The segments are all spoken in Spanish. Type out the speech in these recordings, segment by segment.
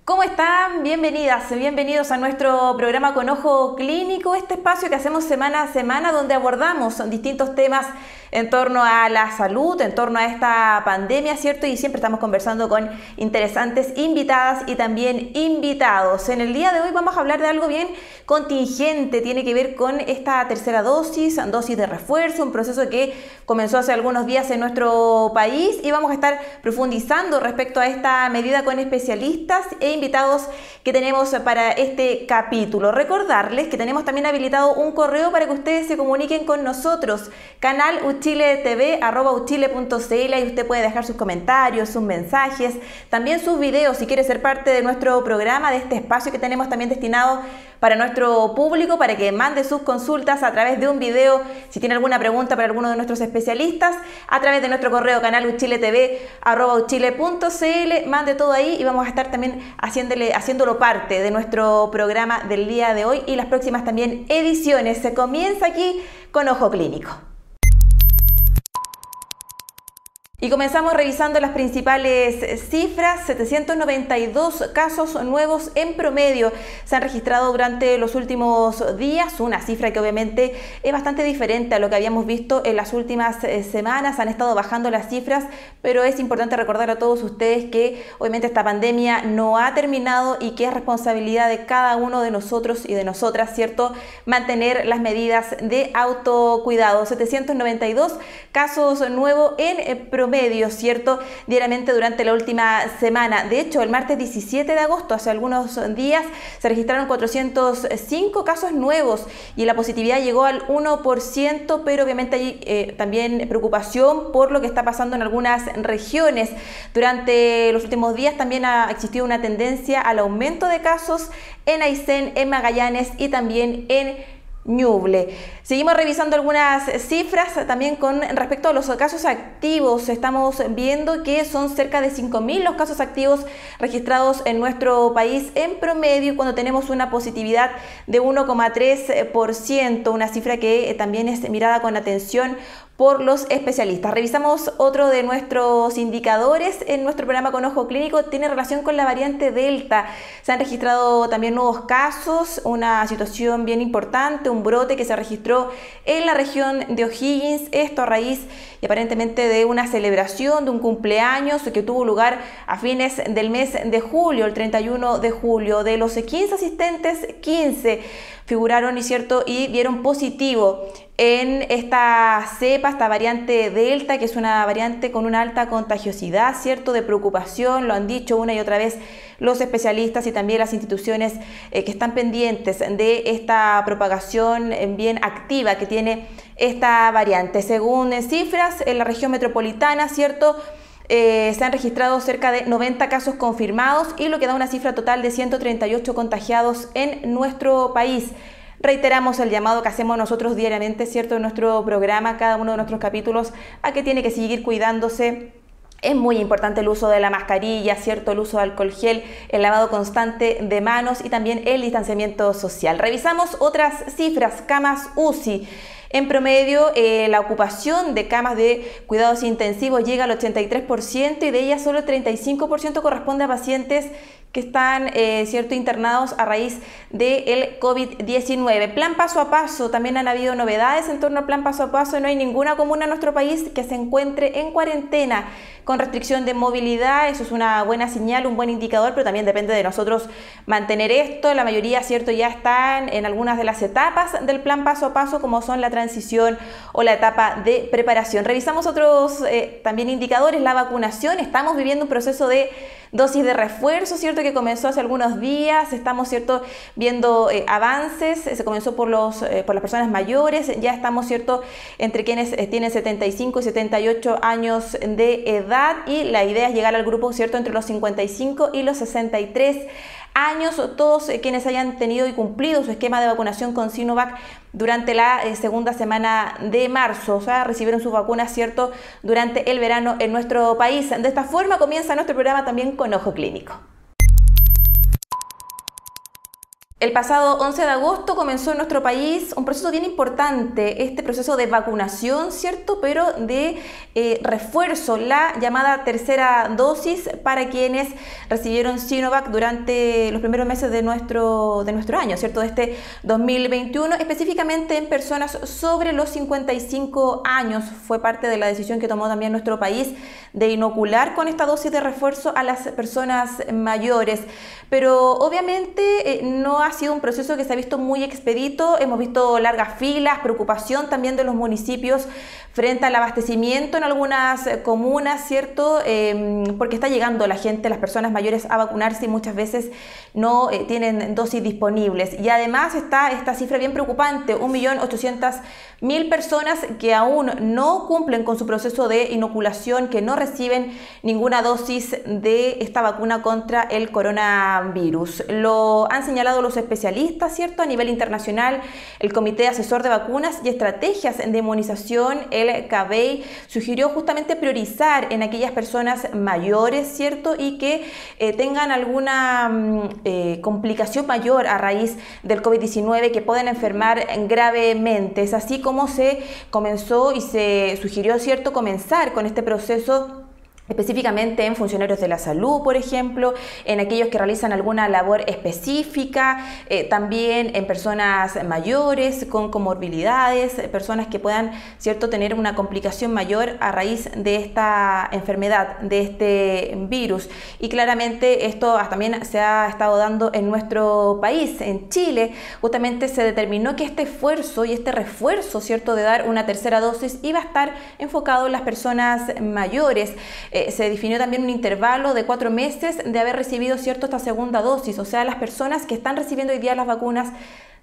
¿Cómo están? Bienvenidas, bienvenidos a nuestro programa Con Ojo Clínico, este espacio que hacemos semana a semana donde abordamos distintos temas en torno a la salud, en torno a esta pandemia, ¿cierto? Y siempre estamos conversando con interesantes invitadas y también invitados. En el día de hoy vamos a hablar de algo bien contingente, tiene que ver con esta tercera dosis de refuerzo, un proceso que comenzó hace algunos días en nuestro país y vamos a estar profundizando respecto a esta medida con especialistas e invitados que tenemos para este capítulo. Recordarles que tenemos también habilitado un correo para que ustedes se comuniquen con nosotros, canal uchiletv@uchile.cl, y usted puede dejar sus comentarios, sus mensajes, también sus videos si quiere ser parte de nuestro programa, de este espacio que tenemos también destinado para nuestro público, para que mande sus consultas a través de un video, si tiene alguna pregunta para alguno de nuestros especialistas, a través de nuestro correo canal uchiletv@uchile.cl, mande todo ahí y vamos a estar también haciéndolo parte de nuestro programa del día de hoy y las próximas también ediciones. Se comienza aquí con Ojo Clínico. Y comenzamos revisando las principales cifras. 792 casos nuevos en promedio se han registrado durante los últimos días, una cifra que obviamente es bastante diferente a lo que habíamos visto en las últimas semanas. Han estado bajando las cifras, pero es importante recordar a todos ustedes que obviamente esta pandemia no ha terminado y que es responsabilidad de cada uno de nosotros y de nosotras, ¿cierto?, mantener las medidas de autocuidado. 792 casos nuevos en promedio, ¿cierto?, diariamente durante la última semana. De hecho, el martes 17 de agosto, hace algunos días, se registraron 405 casos nuevos y la positividad llegó al 1%, pero obviamente hay también preocupación por lo que está pasando en algunas regiones. Durante los últimos días también ha existido una tendencia al aumento de casos en Aysén, en Magallanes y también en Ñuble. Seguimos revisando algunas cifras también con respecto a los casos activos. Estamos viendo que son cerca de 5.000 los casos activos registrados en nuestro país en promedio, cuando tenemos una positividad de 1,3%, una cifra que también es mirada con atención por los especialistas. Revisamos otro de nuestros indicadores en nuestro programa Con Ojo Clínico, tiene relación con la variante Delta. Se han registrado también nuevos casos, una situación bien importante, un brote que se registró en la región de O'Higgins, esto a raíz y aparentemente de una celebración de un cumpleaños que tuvo lugar a fines del mes de julio, el 31 de julio. De los 15 asistentes, 15 figuraron y dieron positivo en esta cepa, esta variante Delta, que es una variante con una alta contagiosidad, ¿cierto?, de preocupación. Lo han dicho una y otra vez los especialistas y también las instituciones que están pendientes de esta propagación bien activa que tiene esta variante. Según cifras, en la región metropolitana, ¿cierto?, se han registrado cerca de 90 casos confirmados y lo que da una cifra total de 138 contagiados en nuestro país. Reiteramos el llamado que hacemos nosotros diariamente, ¿cierto?, en nuestro programa, cada uno de nuestros capítulos, a que tiene que seguir cuidándose. Es muy importante el uso de la mascarilla, ¿cierto?, el uso de alcohol gel, el lavado constante de manos y también el distanciamiento social. Revisamos otras cifras, camas UCI. En promedio, la ocupación de camas de cuidados intensivos llega al 83% y de ellas solo el 35% corresponde a pacientes que están internados a raíz del COVID-19. Plan paso a paso, también han habido novedades en torno al plan paso a paso. No hay ninguna comuna en nuestro país que se encuentre en cuarentena con restricción de movilidad. Eso es una buena señal, un buen indicador, pero también depende de nosotros mantener esto. La mayoría, ¿cierto?, ya están en algunas de las etapas del plan paso a paso, como son la transición o la etapa de preparación. Revisamos otros también indicadores, la vacunación. Estamos viviendo un proceso de dosis de refuerzo, ¿cierto?, que comenzó hace algunos días. Estamos, ¿cierto?, viendo avances. Se comenzó por las personas mayores. Ya estamos, ¿cierto?, entre quienes tienen 75 y 78 años de edad, y la idea es llegar al grupo, ¿cierto?, entre los 55 y los 63 años, todos quienes hayan tenido y cumplido su esquema de vacunación con Sinovac durante la segunda semana de marzo, o sea, recibieron sus vacunas, ¿cierto?, durante el verano en nuestro país. De esta forma comienza nuestro programa también Con Ojo Clínico. El pasado 11 de agosto comenzó en nuestro país un proceso bien importante, este proceso de vacunación, ¿cierto? Pero de refuerzo, la llamada tercera dosis para quienes recibieron Sinovac durante los primeros meses de nuestro año, ¿cierto? De este 2021, específicamente en personas sobre los 55 años. Fue parte de la decisión que tomó también nuestro país de inocular con esta dosis de refuerzo a las personas mayores. Pero obviamente no ha sido un proceso que se ha visto muy expedito, hemos visto largas filas, preocupación también de los municipios frente al abastecimiento en algunas comunas, ¿cierto? Porque está llegando la gente, las personas mayores a vacunarse y muchas veces no tienen dosis disponibles. Y además está esta cifra bien preocupante, 1.800.000 personas que aún no cumplen con su proceso de inoculación, que no reciben ninguna dosis de esta vacuna contra el coronavirus. Lo han señalado los especialistas, ¿cierto? A nivel internacional, el Comité Asesor de Vacunas y Estrategias de Inmunización, el CABEI, sugirió justamente priorizar en aquellas personas mayores, ¿cierto? Y que tengan alguna complicación mayor a raíz del COVID-19, que puedan enfermar gravemente. Es así como se comenzó y se sugirió, ¿cierto?, comenzar con este proceso específicamente en funcionarios de la salud, por ejemplo, en aquellos que realizan alguna labor específica, también en personas mayores con comorbilidades, personas que puedan, ¿cierto?, tener una complicación mayor a raíz de esta enfermedad, de este virus. Y claramente esto también se ha estado dando en nuestro país, en Chile. Justamente se determinó que este esfuerzo y este refuerzo, ¿cierto?, de dar una tercera dosis iba a estar enfocado en las personas mayores. Se definió también un intervalo de 4 meses de haber recibido, ¿cierto?, esta segunda dosis. O sea, las personas que están recibiendo hoy día las vacunas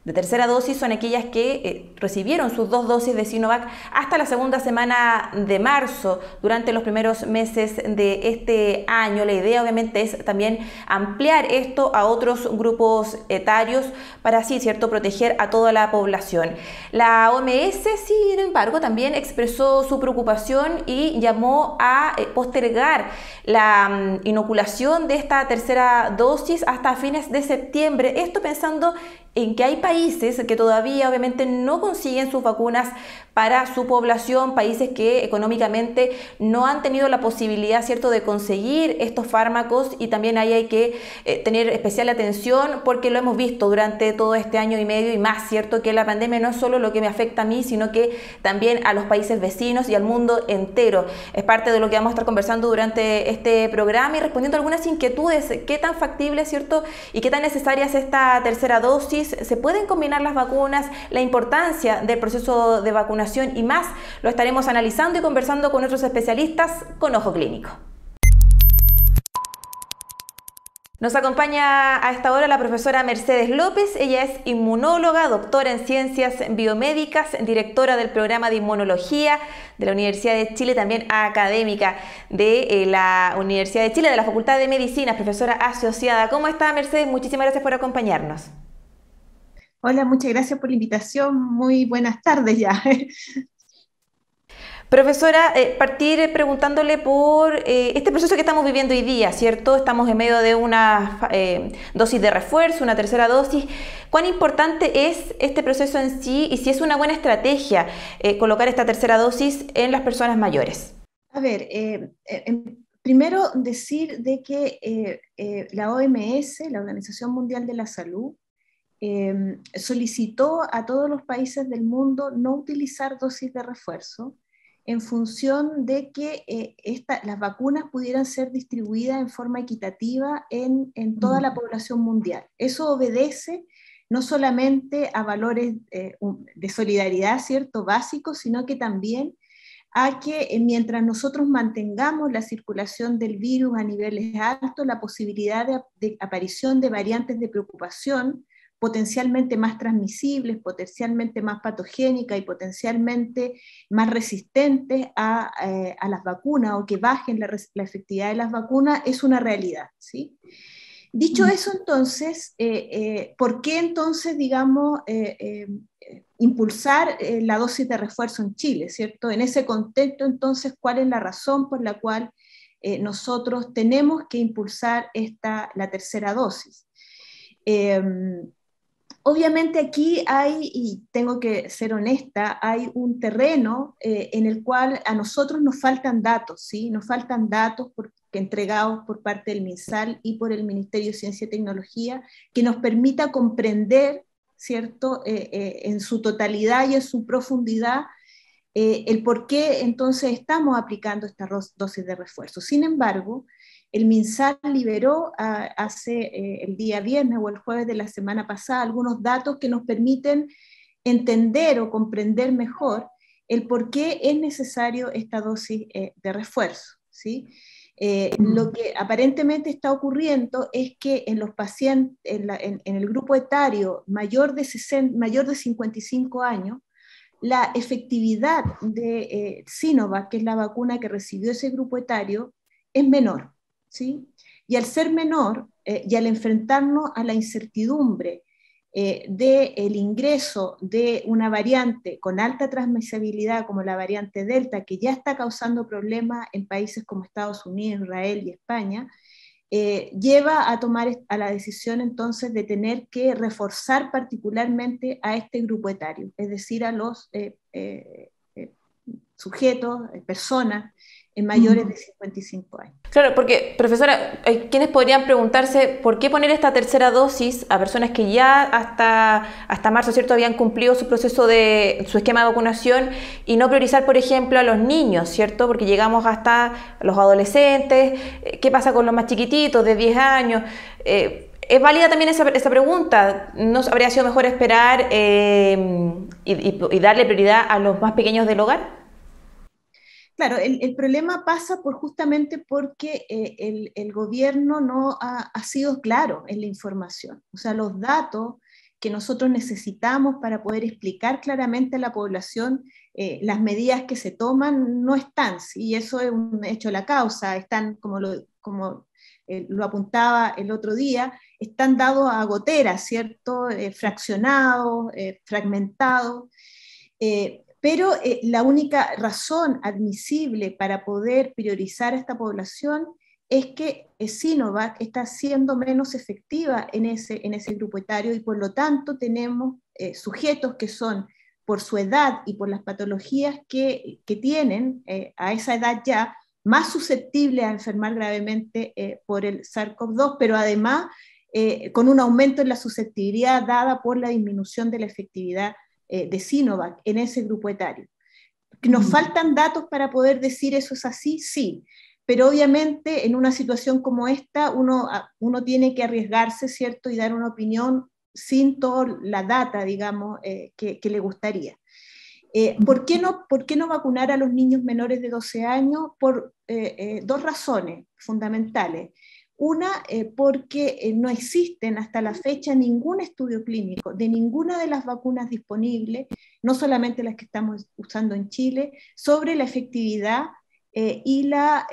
de tercera dosis son aquellas que recibieron sus 2 dosis de Sinovac hasta la segunda semana de marzo, durante los primeros meses de este año. La idea obviamente es también ampliar esto a otros grupos etarios para así, ¿cierto?, proteger a toda la población. La OMS, sin embargo, también expresó su preocupación y llamó a postergar la inoculación de esta tercera dosis hasta fines de septiembre. Esto pensando en que hay países que todavía obviamente no consiguen sus vacunas para su población, países que económicamente no han tenido la posibilidad, ¿cierto?, de conseguir estos fármacos, y también ahí hay que tener especial atención porque lo hemos visto durante todo este año y medio y más, ¿cierto?, que la pandemia no es solo lo que me afecta a mí, sino que también a los países vecinos y al mundo entero. Es parte de lo que vamos a estar conversando durante este programa y respondiendo a algunas inquietudes, qué tan factible, ¿cierto?, y qué tan necesaria es esta tercera dosis. Se pueden combinar las vacunas, la importancia del proceso de vacunación y más lo estaremos analizando y conversando con nuestros especialistas con Ojo Clínico. Nos acompaña a esta hora la profesora Mercedes López. Ella es inmunóloga, doctora en ciencias biomédicas, directora del programa de inmunología de la Universidad de Chile, también académica de la Universidad de Chile, de la Facultad de Medicina, profesora asociada. ¿Cómo está, Mercedes? Muchísimas gracias por acompañarnos. Hola, muchas gracias por la invitación. Muy buenas tardes ya. Profesora, partir preguntándole por este proceso que estamos viviendo hoy día, ¿cierto? Estamos en medio de una dosis de refuerzo, una tercera dosis. ¿Cuán importante es este proceso en sí y si es una buena estrategia colocar esta tercera dosis en las personas mayores? A ver, primero decir de que la OMS, la Organización Mundial de la Salud, solicitó a todos los países del mundo no utilizar dosis de refuerzo en función de que las vacunas pudieran ser distribuidas en forma equitativa en toda la población mundial. Eso obedece no solamente a valores de solidaridad, ¿cierto?, básicos, sino que también a que mientras nosotros mantengamos la circulación del virus a niveles altos, la posibilidad de aparición de variantes de preocupación potencialmente más transmisibles, potencialmente más patogénicas y potencialmente más resistentes a las vacunas, o que bajen la efectividad de las vacunas, es una realidad, ¿sí? Dicho eso, entonces, ¿por qué entonces, digamos, impulsar la dosis de refuerzo en Chile, ¿cierto? En ese contexto, entonces, ¿cuál es la razón por la cual nosotros tenemos que impulsar la tercera dosis? Obviamente aquí hay, y tengo que ser honesta, hay un terreno en el cual a nosotros nos faltan datos, ¿sí? Nos faltan datos entregados por parte del MinSal y por el Ministerio de Ciencia y Tecnología, que nos permita comprender, ¿cierto?, en su totalidad y en su profundidad, el por qué entonces estamos aplicando esta dosis de refuerzo. Sin embargo, el MinSal liberó el día viernes o el jueves de la semana pasada algunos datos que nos permiten entender o comprender mejor el por qué es necesario esta dosis de refuerzo, ¿sí? Lo que aparentemente está ocurriendo es que en los pacientes, en el grupo etario mayor de 55 años, la efectividad de Sinovac, que es la vacuna que recibió ese grupo etario, es menor, ¿sí? Y al ser menor, y al enfrentarnos a la incertidumbre del ingreso de una variante con alta transmisibilidad como la variante Delta, que ya está causando problemas en países como Estados Unidos, Israel y España, lleva a tomar a la decisión entonces de tener que reforzar particularmente a este grupo etario, es decir, a los sujetos, personas mayores de 55 años. Claro, porque, profesora, hay quienes podrían preguntarse por qué poner esta tercera dosis a personas que ya hasta marzo, ¿cierto?, habían cumplido su proceso su esquema de vacunación y no priorizar, por ejemplo, a los niños, ¿cierto? Porque llegamos hasta los adolescentes. ¿Qué pasa con los más chiquititos de 10 años? ¿Es válida también esa pregunta? ¿No habría sido mejor esperar y darle prioridad a los más pequeños del hogar? Claro, el problema pasa justamente porque el gobierno no ha sido claro en la información. O sea, los datos que nosotros necesitamos para poder explicar claramente a la población las medidas que se toman no están, ¿sí? Y eso es un hecho de la causa, están, como lo apuntaba el otro día, están dados a goteras, ¿cierto? Fraccionados, fragmentados. Pero la única razón admisible para poder priorizar a esta población es que Sinovac está siendo menos efectiva en ese grupo etario y por lo tanto tenemos sujetos que son, por su edad y por las patologías que tienen a esa edad ya, más susceptibles a enfermar gravemente por el SARS-CoV-2, pero además con un aumento en la susceptibilidad dada por la disminución de la efectividad de Sinovac en ese grupo etario. ¿Nos faltan datos para poder decir eso es así? Sí, pero obviamente en una situación como esta uno tiene que arriesgarse, ¿cierto? Y dar una opinión sin toda la data, digamos, que le gustaría. ¿Por qué no vacunar a los niños menores de 12 años? Por dos razones fundamentales. Una, porque no existen hasta la fecha ningún estudio clínico de ninguna de las vacunas disponibles, no solamente las que estamos usando en Chile, sobre la efectividad y la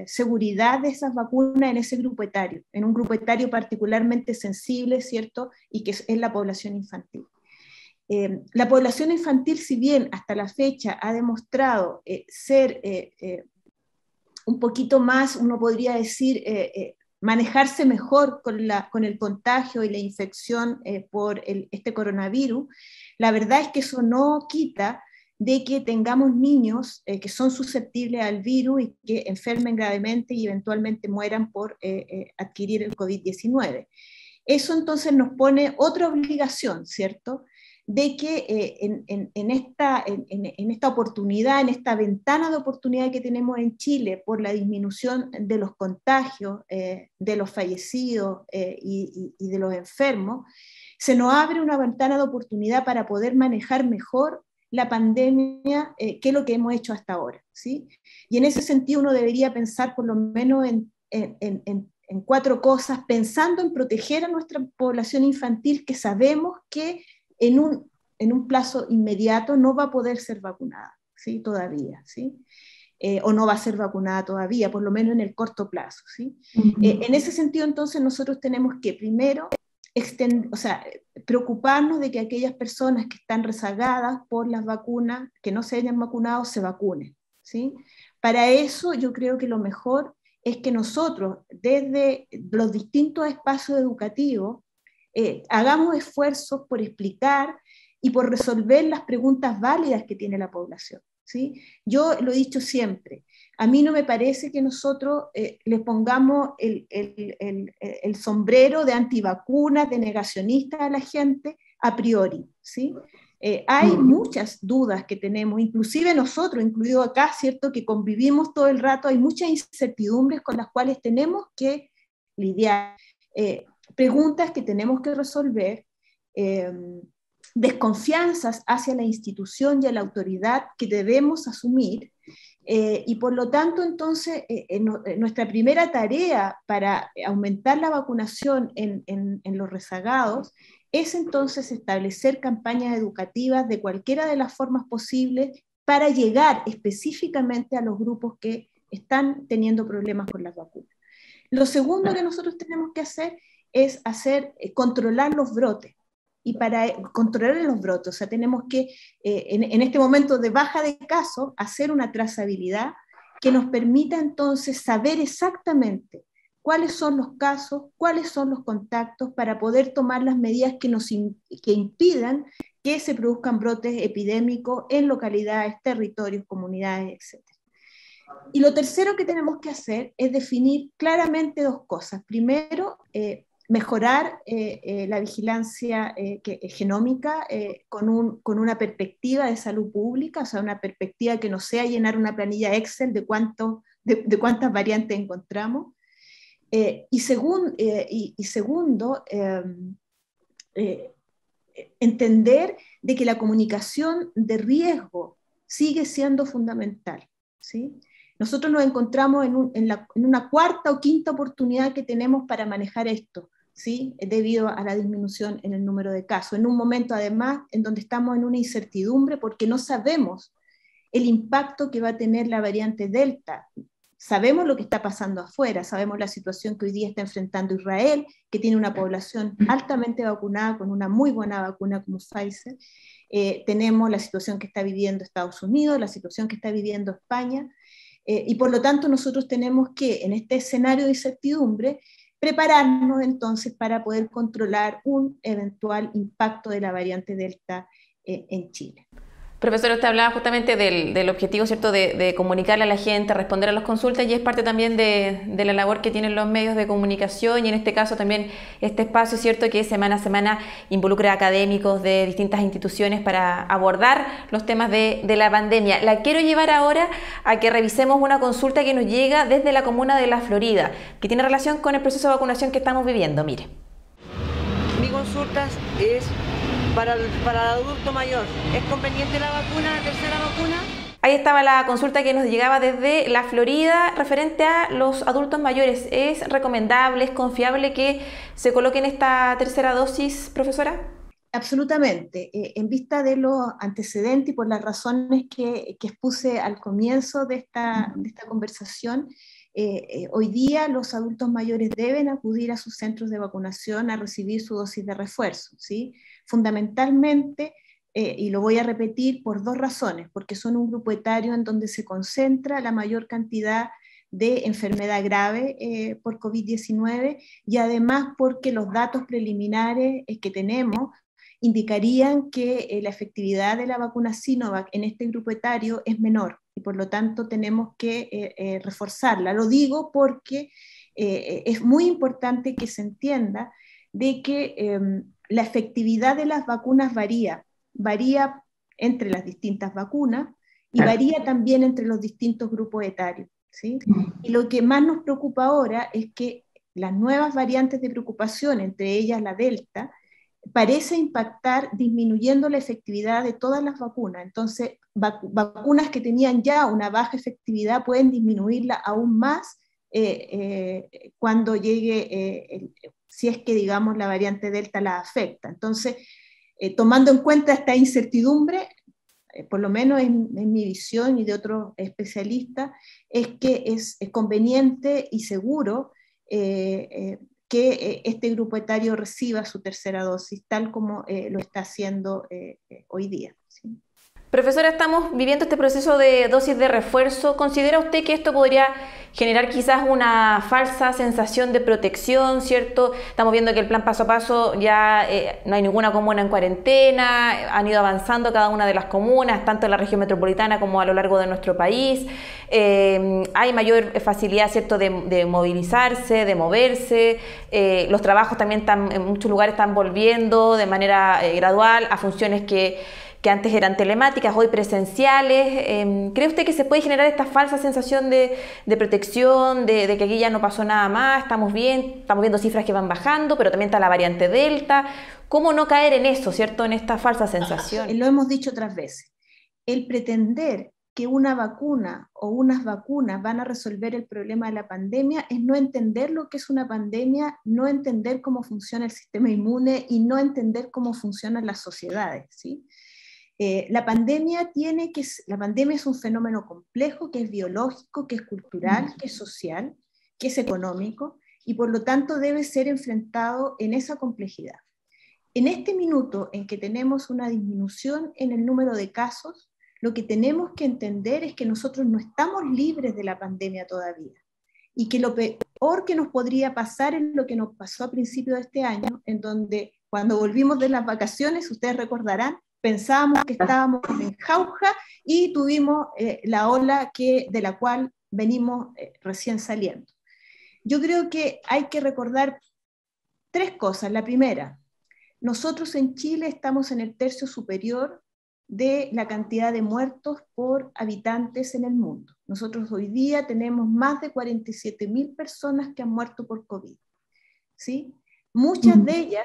seguridad de esas vacunas en ese grupo etario, en un grupo etario particularmente sensible, ¿cierto? Y que es la población infantil. La población infantil, si bien hasta la fecha ha demostrado ser un poquito más, uno podría decir, manejarse mejor con el contagio y la infección por este coronavirus, la verdad es que eso no quita de que tengamos niños que son susceptibles al virus y que enfermen gravemente y eventualmente mueran por adquirir el COVID-19. Eso entonces nos pone otra obligación, ¿cierto?, de que en esta oportunidad, en esta ventana de oportunidad que tenemos en Chile por la disminución de los contagios, de los fallecidos y de los enfermos, se nos abre una ventana de oportunidad para poder manejar mejor la pandemia que lo que hemos hecho hasta ahora, ¿sí? Y en ese sentido uno debería pensar por lo menos en cuatro cosas, pensando en proteger a nuestra población infantil que sabemos que en un plazo inmediato no va a poder ser vacunada, ¿sí? Todavía, ¿sí? O no va a ser vacunada todavía, por lo menos en el corto plazo, ¿sí? En ese sentido, entonces, nosotros tenemos que primero preocuparnos de que aquellas personas que están rezagadas por las vacunas, que no se hayan vacunado, se vacunen, ¿sí? Para eso yo creo que lo mejor es que nosotros, desde los distintos espacios educativos, hagamos esfuerzos por explicar y por resolver las preguntas válidas que tiene la población, ¿sí? Yo lo he dicho siempre, a mí no me parece que nosotros les pongamos el sombrero de antivacunas, de negacionistas a la gente a priori, ¿sí? Hay muchas dudas que tenemos, inclusive nosotros, incluido acá, ¿cierto?, que convivimos todo el rato, hay muchas incertidumbres con las cuales tenemos que lidiar, preguntas que tenemos que resolver, desconfianzas hacia la institución y a la autoridad que debemos asumir, y por lo tanto, entonces, nuestra primera tarea para aumentar la vacunación en los rezagados es entonces establecer campañas educativas de cualquiera de las formas posibles para llegar específicamente a los grupos que están teniendo problemas con las vacunas. Lo segundo que nosotros tenemos que hacer es controlar los brotes. Y para controlar los brotes, o sea, tenemos que, en este momento de baja de casos, hacer una trazabilidad que nos permita entonces saber exactamente cuáles son los casos, cuáles son los contactos, para poder tomar las medidas que impidan que se produzcan brotes epidémicos en localidades, territorios, comunidades, etc. Y lo tercero que tenemos que hacer es definir claramente dos cosas. Primero, mejorar la vigilancia genómica con una perspectiva de salud pública, o sea, una perspectiva que no sea llenar una planilla Excel de cuántas variantes encontramos. Y segundo, entender de que la comunicación de riesgo sigue siendo fundamental, ¿sí? Nosotros nos encontramos en una cuarta o quinta oportunidad que tenemos para manejar esto, ¿sí? Debido a la disminución en el número de casos, en un momento además en donde estamos en una incertidumbre porque no sabemos el impacto que va a tener la variante Delta. Sabemos lo que está pasando afuera, sabemos la situación que hoy día está enfrentando Israel, que tiene una población altamente vacunada, con una muy buena vacuna como Pfizer. Tenemos la situación que está viviendo Estados Unidos, la situación que está viviendo España, y por lo tanto nosotros tenemos que, en este escenario de incertidumbre, prepararnos entonces para poder controlar un eventual impacto de la variante Delta en Chile. Profesor, usted hablaba justamente del objetivo, ¿cierto?, de comunicarle a la gente, responder a las consultas, y es parte también de la labor que tienen los medios de comunicación, y en este caso también este espacio, ¿cierto?, que semana a semana involucra a académicos de distintas instituciones para abordar los temas de la pandemia. La quiero llevar ahora a que revisemos una consulta que nos llega desde la comuna de La Florida, que tiene relación con el proceso de vacunación que estamos viviendo. Mire. Mi consulta es para el adulto mayor. ¿Es conveniente la vacuna, la tercera vacuna? Ahí estaba la consulta que nos llegaba desde La Florida referente a los adultos mayores. ¿Es recomendable, es confiable que se coloquen esta tercera dosis, profesora? Absolutamente. En vista de los antecedentes y por las razones que expuse al comienzo de esta conversación, hoy día los adultos mayores deben acudir a sus centros de vacunación a recibir su dosis de refuerzo, ¿sí? Fundamentalmente, y lo voy a repetir por dos razones, porque son un grupo etario en donde se concentra la mayor cantidad de enfermedad grave por COVID-19, y además porque los datos preliminares que tenemos indicarían que la efectividad de la vacuna Sinovac en este grupo etario es menor, y por lo tanto tenemos que reforzarla. Lo digo porque es muy importante que se entienda de que la efectividad de las vacunas varía entre las distintas vacunas y varía también entre los distintos grupos etarios, ¿sí? Y lo que más nos preocupa ahora es que las nuevas variantes de preocupación, entre ellas la Delta, parece impactar disminuyendo la efectividad de todas las vacunas. Entonces, vacunas que tenían ya una baja efectividad pueden disminuirla aún más cuando llegue, si es que, digamos, la variante Delta la afecta. Entonces, tomando en cuenta esta incertidumbre, por lo menos en mi visión y de otros especialistas, es que es conveniente y seguro que este grupo etario reciba su tercera dosis, tal como lo está haciendo hoy día, ¿sí? Profesora, estamos viviendo este proceso de dosis de refuerzo. ¿Considera usted que esto podría generar quizás una falsa sensación de protección, ¿cierto? Estamos viendo que el plan paso a paso ya no hay ninguna comuna en cuarentena, han ido avanzando cada una de las comunas, tanto en la región metropolitana como a lo largo de nuestro país. Hay mayor facilidad, ¿cierto?, de movilizarse, de moverse. Los trabajos también en muchos lugares están volviendo de manera gradual a funciones que antes eran telemáticas, hoy presenciales. ¿Cree usted que se puede generar esta falsa sensación de protección, de que aquí ya no pasó nada más, estamos bien, estamos viendo cifras que van bajando, pero también está la variante Delta? ¿Cómo no caer en eso, cierto, en esta falsa sensación? Lo hemos dicho otras veces. El pretender que una vacuna o unas vacunas van a resolver el problema de la pandemia es no entender lo que es una pandemia, no entender cómo funciona el sistema inmune y no entender cómo funcionan las sociedades, ¿sí? La pandemia es un fenómeno complejo que es biológico, que es cultural, que es social, que es económico y por lo tanto debe ser enfrentado en esa complejidad. En este minuto en que tenemos una disminución en el número de casos, lo que tenemos que entender es que nosotros no estamos libres de la pandemia todavía y que lo peor que nos podría pasar es lo que nos pasó a principios de este año, en donde cuando volvimos de las vacaciones, ustedes recordarán, pensábamos que estábamos en jauja y tuvimos la ola de la cual venimos recién saliendo. Yo creo que hay que recordar tres cosas. La primera, nosotros en Chile estamos en el tercio superior de la cantidad de muertos por habitantes en el mundo. Nosotros hoy día tenemos más de 47.000 personas que han muerto por COVID, ¿sí? Muchas de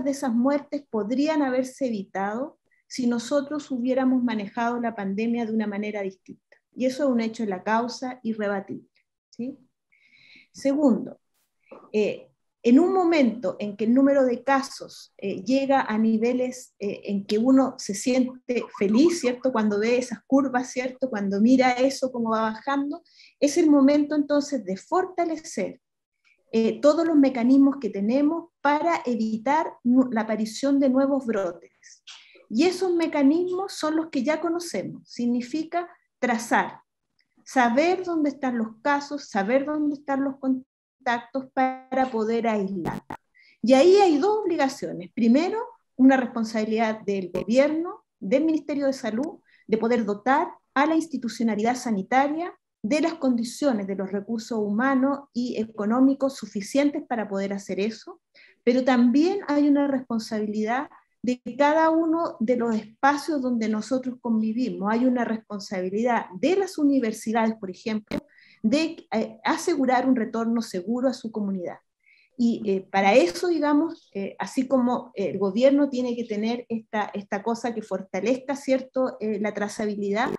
esas muertes podrían haberse evitado si nosotros hubiéramos manejado la pandemia de una manera distinta. Y eso es un hecho de la causa irrebatible, ¿sí? Segundo, en un momento en que el número de casos llega a niveles en que uno se siente feliz, ¿cierto? Cuando ve esas curvas, ¿cierto? Cuando mira eso como va bajando, es el momento entonces de fortalecer todos los mecanismos que tenemos para evitar la aparición de nuevos brotes. Y esos mecanismos son los que ya conocemos. Significa trazar, saber dónde están los casos, saber dónde están los contactos para poder aislar. Y ahí hay dos obligaciones. Primero, una responsabilidad del gobierno, del Ministerio de Salud, de poder dotar a la institucionalidad sanitaria de las condiciones, de los recursos humanos y económicos suficientes para poder hacer eso, pero también hay una responsabilidad de cada uno de los espacios donde nosotros convivimos. Hay una responsabilidad de las universidades, por ejemplo, de asegurar un retorno seguro a su comunidad. Y para eso, digamos, así como el gobierno tiene que tener esta cosa que fortalezca, ¿cierto?, la trazabilidad,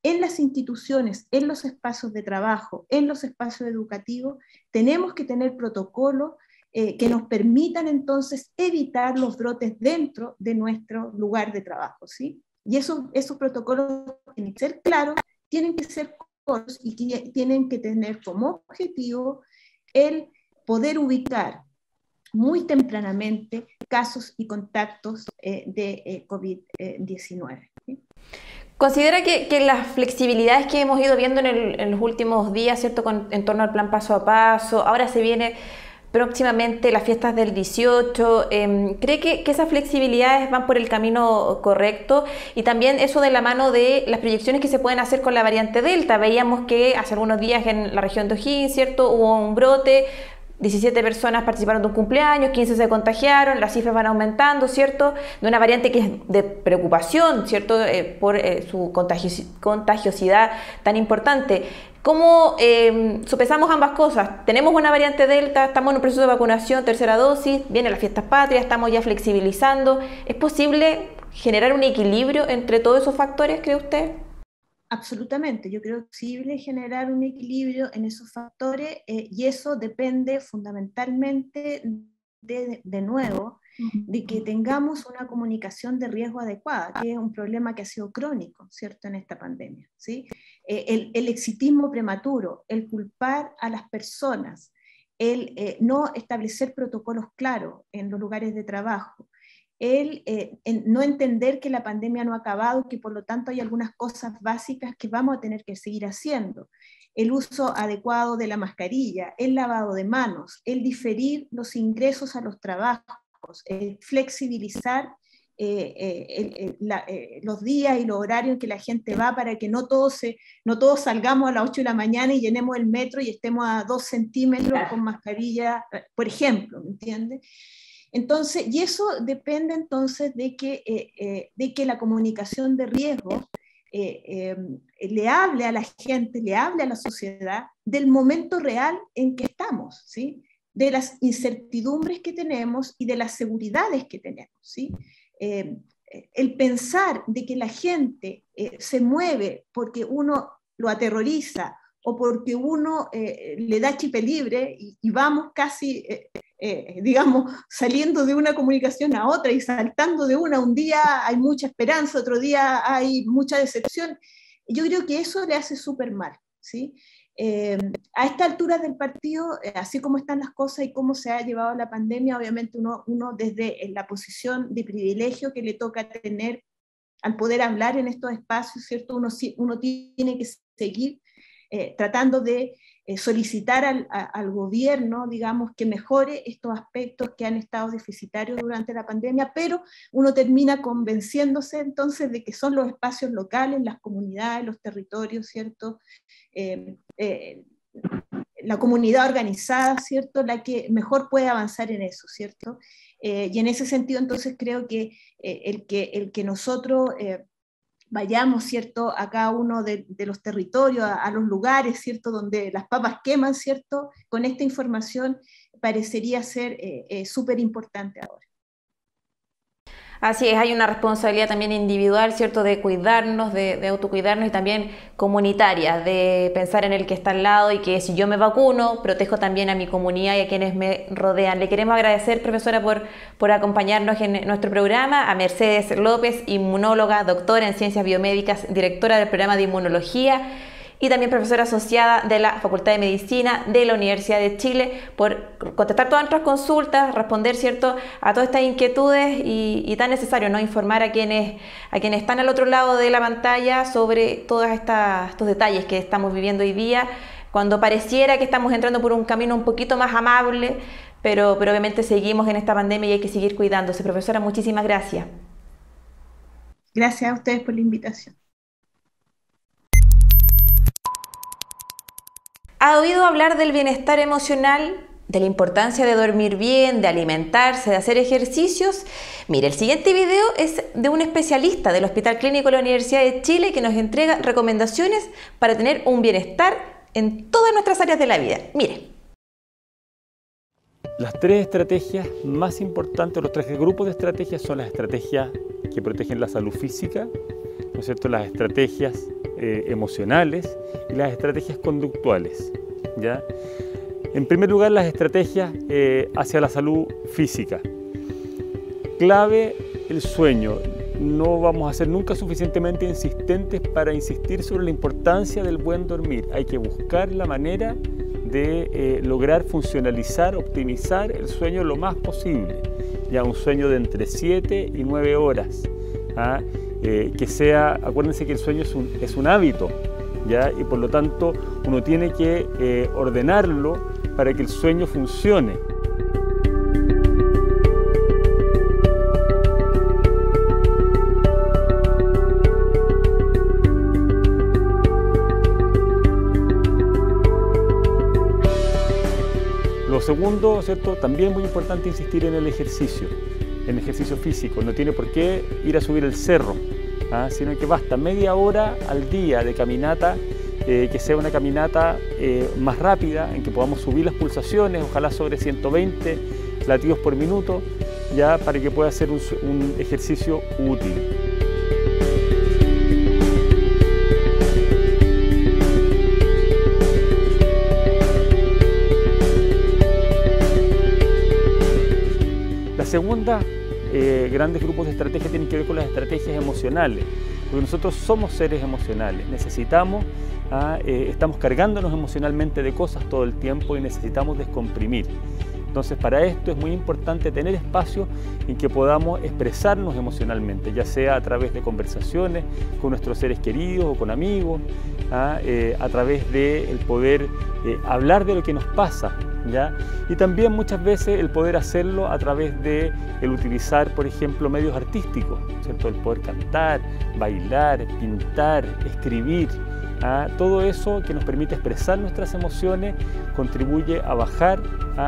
en las instituciones, en los espacios de trabajo, en los espacios educativos, tenemos que tener protocolos que nos permitan entonces evitar los brotes dentro de nuestro lugar de trabajo, ¿sí? Y esos protocolos tienen que ser claros, tienen que ser cortos y tienen que tener como objetivo el poder ubicar muy tempranamente casos y contactos de COVID-19. ¿Sí? ¿Considera que las flexibilidades que hemos ido viendo en los últimos días, ¿cierto?, en torno al plan paso a paso, ahora se viene próximamente las fiestas del 18, ¿cree que esas flexibilidades van por el camino correcto? Y también eso de la mano de las proyecciones que se pueden hacer con la variante Delta. Veíamos que hace algunos días en la región de O'Higgins, ¿cierto?, hubo un brote, 17 personas participaron de un cumpleaños, 15 se contagiaron, las cifras van aumentando, ¿cierto?, de una variante que es de preocupación, ¿cierto?, por su contagiosidad tan importante. ¿Cómo sopesamos ambas cosas? Tenemos una variante Delta, estamos en un proceso de vacunación, tercera dosis, vienen las fiestas patrias, estamos ya flexibilizando. ¿Es posible generar un equilibrio entre todos esos factores, cree usted? Absolutamente, yo creo que es posible generar un equilibrio en esos factores y eso depende fundamentalmente de nuevo, de que tengamos una comunicación de riesgo adecuada, que es un problema que ha sido crónico, ¿cierto?, en esta pandemia, ¿sí? El exitismo prematuro, el culpar a las personas, el no establecer protocolos claros en los lugares de trabajo, no entender que la pandemia no ha acabado, que por lo tanto hay algunas cosas básicas que vamos a tener que seguir haciendo. El uso adecuado de la mascarilla, el lavado de manos, el diferir los ingresos a los trabajos, el flexibilizar los días y los horarios en que la gente va para que no todos salgamos a las 8 de la mañana y llenemos el metro y estemos a 2 centímetros con mascarilla, por ejemplo, ¿me entiendes? Entonces, y eso depende entonces de que la comunicación de riesgo le hable a la gente, le hable a la sociedad del momento real en que estamos, ¿sí? De las incertidumbres que tenemos y de las seguridades que tenemos, ¿sí? El pensar de que la gente se mueve porque uno lo aterroriza o porque uno le da chip libre y vamos casi, digamos, saliendo de una comunicación a otra y saltando de un día hay mucha esperanza, otro día hay mucha decepción. Yo creo que eso le hace súper mal, ¿sí? A esta altura del partido, así como están las cosas y cómo se ha llevado la pandemia, obviamente uno desde la posición de privilegio que le toca tener al poder hablar en estos espacios, ¿cierto? Uno tiene que seguir tratando de solicitar al gobierno, digamos, que mejore estos aspectos que han estado deficitarios durante la pandemia, pero uno termina convenciéndose entonces de que son los espacios locales, las comunidades, los territorios, ¿cierto? La comunidad organizada, ¿cierto? La que mejor puede avanzar en eso, ¿cierto? Y en ese sentido, entonces, creo que el que nosotros vayamos, ¿cierto?, a cada uno de los territorios, a los lugares, ¿cierto?, donde las papas queman, ¿cierto?, con esta información parecería ser súper importante ahora. Así es, hay una responsabilidad también individual, ¿cierto?, de cuidarnos, de autocuidarnos y también comunitaria, de pensar en el que está al lado y que si yo me vacuno, protejo también a mi comunidad y a quienes me rodean. Le queremos agradecer, profesora, por acompañarnos en nuestro programa, a Mercedes López, inmunóloga, doctora en Ciencias Biomédicas, directora del programa de Inmunología y también profesora asociada de la Facultad de Medicina de la Universidad de Chile, por contestar todas nuestras consultas, responder, ¿cierto?, a todas estas inquietudes y tan necesario, ¿no?, informar a quienes están al otro lado de la pantalla sobre todos estos detalles que estamos viviendo hoy día, cuando pareciera que estamos entrando por un camino un poquito más amable, pero obviamente seguimos en esta pandemia y hay que seguir cuidándose. Profesora, muchísimas gracias. Gracias a ustedes por la invitación. ¿Ha oído hablar del bienestar emocional? ¿De la importancia de dormir bien, de alimentarse, de hacer ejercicios? Mire, el siguiente video es de un especialista del Hospital Clínico de la Universidad de Chile que nos entrega recomendaciones para tener un bienestar en todas nuestras áreas de la vida. Mire. Las 3 estrategias más importantes, los 3 grupos de estrategias son las estrategias que protegen la salud física, ¿no es cierto?, las estrategias emocionales y las estrategias conductuales, ¿ya? En primer lugar, las estrategias hacia la salud física. Clave el sueño. No vamos a ser nunca suficientemente insistentes para insistir sobre la importancia del buen dormir. Hay que buscar la manera de lograr funcionalizar, optimizar el sueño lo más posible. Ya un sueño de entre 7 y 9 horas. ¿Ah? Que sea, acuérdense que el sueño es un hábito, ¿ya? Y por lo tanto uno tiene que ordenarlo para que el sueño funcione. Lo segundo, ¿cierto?, también muy importante insistir en el ejercicio físico. No tiene por qué ir a subir el cerro, sino que basta media hora al día de caminata, que sea una caminata más rápida, en que podamos subir las pulsaciones, ojalá sobre 120 latidos por minuto, ya para que pueda ser un ejercicio útil. La segunda, grandes grupos de estrategias tienen que ver con las estrategias emocionales, porque nosotros somos seres emocionales, necesitamos, estamos cargándonos emocionalmente de cosas todo el tiempo y necesitamos descomprimir. Entonces, para esto es muy importante tener espacios en que podamos expresarnos emocionalmente, ya sea a través de conversaciones con nuestros seres queridos o con amigos, a través de el poder hablar de lo que nos pasa, ¿ya? Y también muchas veces el poder hacerlo a través de el utilizar, por ejemplo, medios artísticos, ¿cierto? El poder cantar, bailar, pintar, escribir. Todo eso que nos permite expresar nuestras emociones contribuye a bajar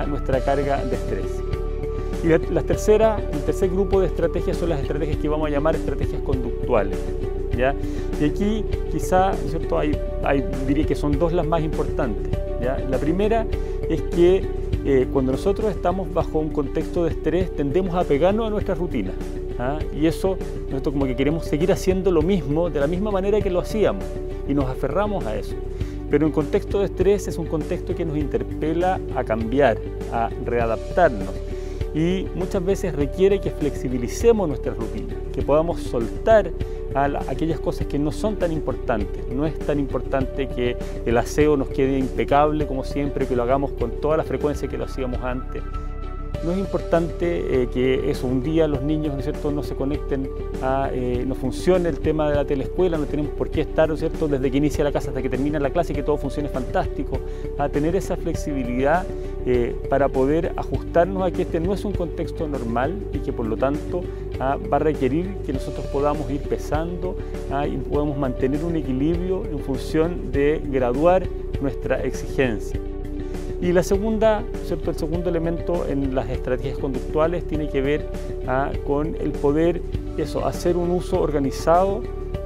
nuestra carga de estrés. Y el tercer grupo de estrategias son las estrategias que vamos a llamar estrategias conductuales, ¿ya? Y aquí quizá, ¿cierto? Diría que son dos las más importantes, ¿ya? La primera es que cuando nosotros estamos bajo un contexto de estrés tendemos a apegarnos a nuestra rutina, y eso, nosotros como que queremos seguir haciendo lo mismo de la misma manera que lo hacíamos y nos aferramos a eso. Pero en contexto de estrés es un contexto que nos interpela a cambiar, a readaptarnos, y muchas veces requiere que flexibilicemos nuestra rutina, que podamos soltar aquellas cosas que no son tan importantes. No es tan importante que el aseo nos quede impecable como siempre, que lo hagamos con toda la frecuencia que lo hacíamos antes. No es importante que un día los niños, ¿no es cierto?, no se conecten no funcione el tema de la teleescuela, no tenemos por qué estar, ¿no es cierto?, desde que inicia la clase hasta que termina la clase y que todo funcione fantástico, a tener esa flexibilidad para poder ajustarnos a que este no es un contexto normal y que por lo tanto va a requerir que nosotros podamos ir pesando y podamos mantener un equilibrio en función de graduar nuestra exigencia. Y la segunda, ¿cierto? El segundo elemento en las estrategias conductuales tiene que ver con el poder hacer un uso organizado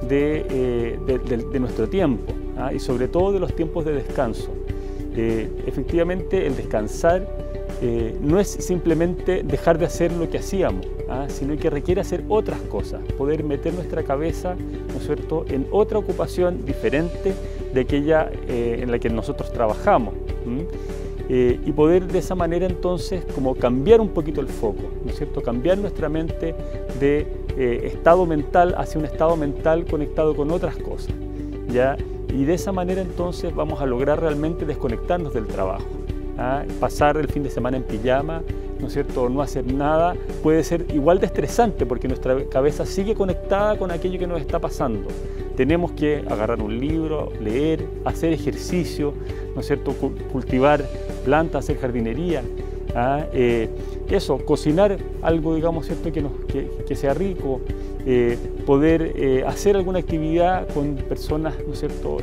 de nuestro tiempo, y sobre todo de los tiempos de descanso. Efectivamente, el descansar no es simplemente dejar de hacer lo que hacíamos, sino que requiere hacer otras cosas, poder meter nuestra cabeza, ¿no es cierto?, en otra ocupación diferente de aquella en la que nosotros trabajamos. Y poder de esa manera entonces como cambiar un poquito el foco, ¿no es cierto?, cambiar nuestra mente de estado mental hacia un estado mental conectado con otras cosas, ¿ya? Y de esa manera entonces vamos a lograr realmente desconectarnos del trabajo. Pasar el fin de semana en pijama, ¿no es cierto?, o no hacer nada, puede ser igual de estresante porque nuestra cabeza sigue conectada con aquello que nos está pasando. Tenemos que agarrar un libro, leer, hacer ejercicio, ¿no es cierto?, cultivar plantas, hacer jardinería, cocinar algo, digamos, ¿cierto?, que sea rico, poder hacer alguna actividad con personas, ¿no es cierto?,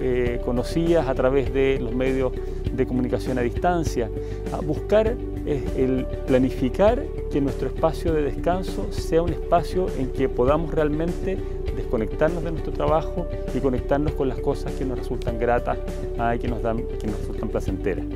conocidas a través de los medios de comunicación a distancia, buscar el planificar que nuestro espacio de descanso sea un espacio en que podamos realmente desconectarnos de nuestro trabajo y conectarnos con las cosas que nos resultan gratas y que nos resultan placenteras.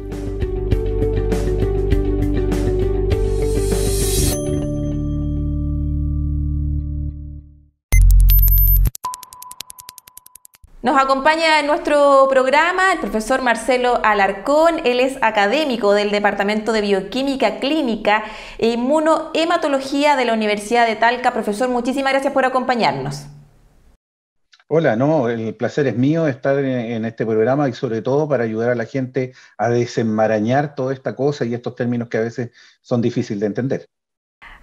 Nos acompaña en nuestro programa el profesor Marcelo Alarcón. Él es académico del Departamento de Bioquímica Clínica e Inmunohematología de la Universidad de Talca. Profesor, muchísimas gracias por acompañarnos. Hola, no, el placer es mío estar en este programa y sobre todo para ayudar a la gente a desenmarañar toda esta cosa y estos términos que a veces son difíciles de entender.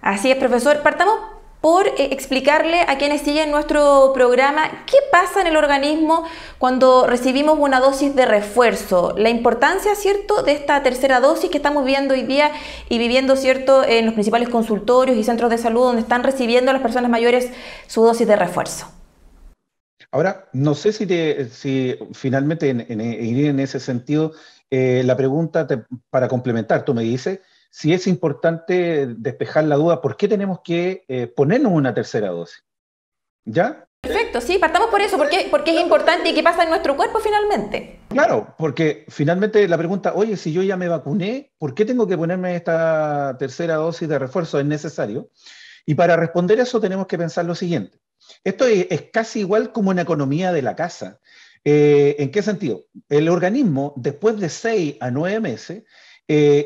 Así es, profesor. Partamos por explicarle a quienes siguen nuestro programa qué pasa en el organismo cuando recibimos una dosis de refuerzo, la importancia, ¿cierto?, de esta tercera dosis que estamos viendo hoy día y viviendo, ¿cierto?, en los principales consultorios y centros de salud donde están recibiendo a las personas mayores su dosis de refuerzo. Ahora, no sé si finalmente ir en ese sentido, la pregunta para complementar, tú me dices, si es importante despejar la duda, ¿por qué tenemos que ponernos una tercera dosis? ¿Ya? Perfecto, sí, partamos por eso, porque es importante y qué pasa en nuestro cuerpo finalmente. Claro, porque finalmente la pregunta, oye, si yo ya me vacuné, ¿por qué tengo que ponerme esta tercera dosis de refuerzo? ¿Es necesario? Y para responder eso tenemos que pensar lo siguiente. Esto es casi igual como una economía de la casa. ¿En qué sentido? El organismo, después de 6 a 9 meses,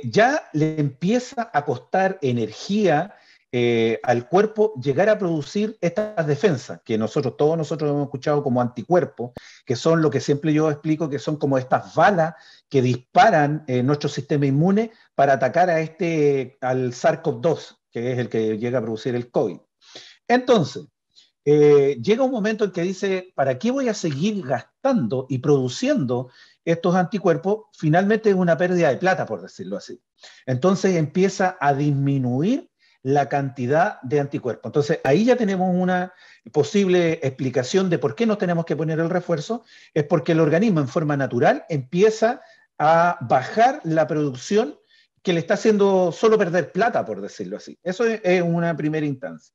ya le empieza a costar energía al cuerpo llegar a producir estas defensas, que todos nosotros hemos escuchado como anticuerpos, que son lo que siempre yo explico, que son como estas balas que disparan nuestro sistema inmune para atacar al SARS-CoV-2, que es el que llega a producir el COVID. Entonces, llega un momento en que dice, ¿para qué voy a seguir gastando y produciendo estos anticuerpos? Finalmente es una pérdida de plata, por decirlo así. Entonces empieza a disminuir la cantidad de anticuerpos. Entonces ahí ya tenemos una posible explicación de por qué no tenemos que poner el refuerzo, es porque el organismo en forma natural empieza a bajar la producción que le está haciendo solo perder plata, por decirlo así. Eso es una primera instancia.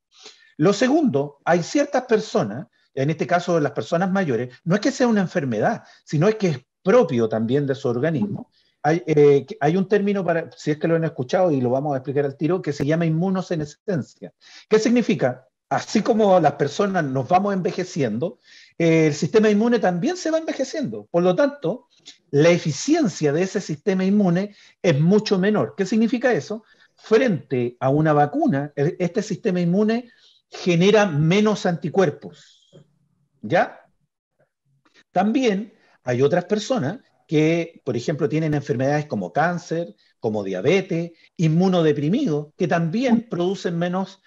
Lo segundo, hay ciertas personas, en este caso las personas mayores, no es que sea una enfermedad, sino es que es propio también de su organismo. Hay un término, si es que lo han escuchado y lo vamos a explicar al tiro, que se llama inmunosenescencia. ¿Qué significa? Así como las personas nos vamos envejeciendo, el sistema inmune también se va envejeciendo. Por lo tanto, la eficiencia de ese sistema inmune es mucho menor. ¿Qué significa eso? Frente a una vacuna, este sistema inmune genera menos anticuerpos. ¿Ya? También hay otras personas que, por ejemplo, tienen enfermedades como cáncer, como diabetes, inmunodeprimidos, que también producen menos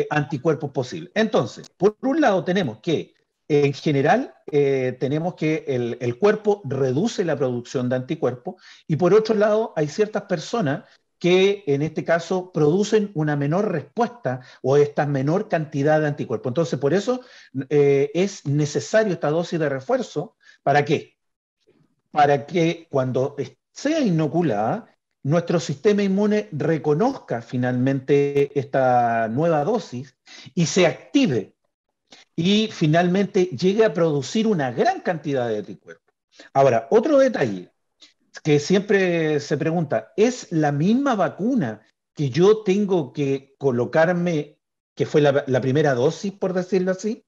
anticuerpos posibles. Entonces, por un lado tenemos que, en general, tenemos que el cuerpo reduce la producción de anticuerpos, y por otro lado hay ciertas personas que en este caso producen una menor respuesta o esta menor cantidad de anticuerpos. Entonces, por eso es necesario esta dosis de refuerzo. ¿Para qué? Para que cuando sea inoculada, nuestro sistema inmune reconozca finalmente esta nueva dosis y se active y finalmente llegue a producir una gran cantidad de anticuerpos. Ahora, otro detalle que siempre se pregunta, ¿es la misma vacuna que yo tengo que colocarme, que fue la primera dosis, por decirlo así?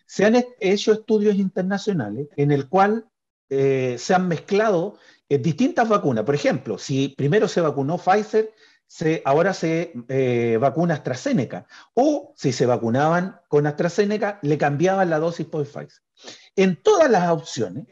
Se han hecho estudios internacionales en el cual se han mezclado distintas vacunas. Por ejemplo, si primero se vacunó Pfizer, ahora se vacuna AstraZeneca. O si se vacunaban con AstraZeneca, le cambiaban la dosis por Pfizer. En todas las opciones,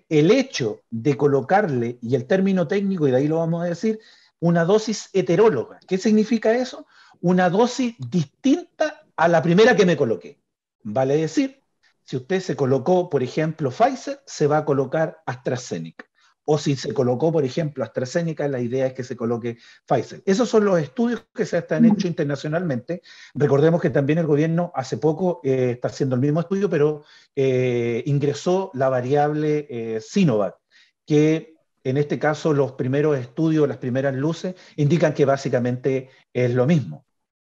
el hecho de colocarle, y el término técnico, y de ahí lo vamos a decir, una dosis heteróloga. ¿Qué significa eso? Una dosis distinta a la primera que me coloqué. Vale decir, si usted se colocó, por ejemplo, Pfizer, se va a colocar AstraZeneca. O si se colocó, por ejemplo, AstraZeneca, la idea es que se coloque Pfizer. Esos son los estudios que se han hecho internacionalmente. Recordemos que también el gobierno hace poco está haciendo el mismo estudio, pero ingresó la variable Sinovac, que en este caso los primeros estudios, las primeras luces, indican que básicamente es lo mismo,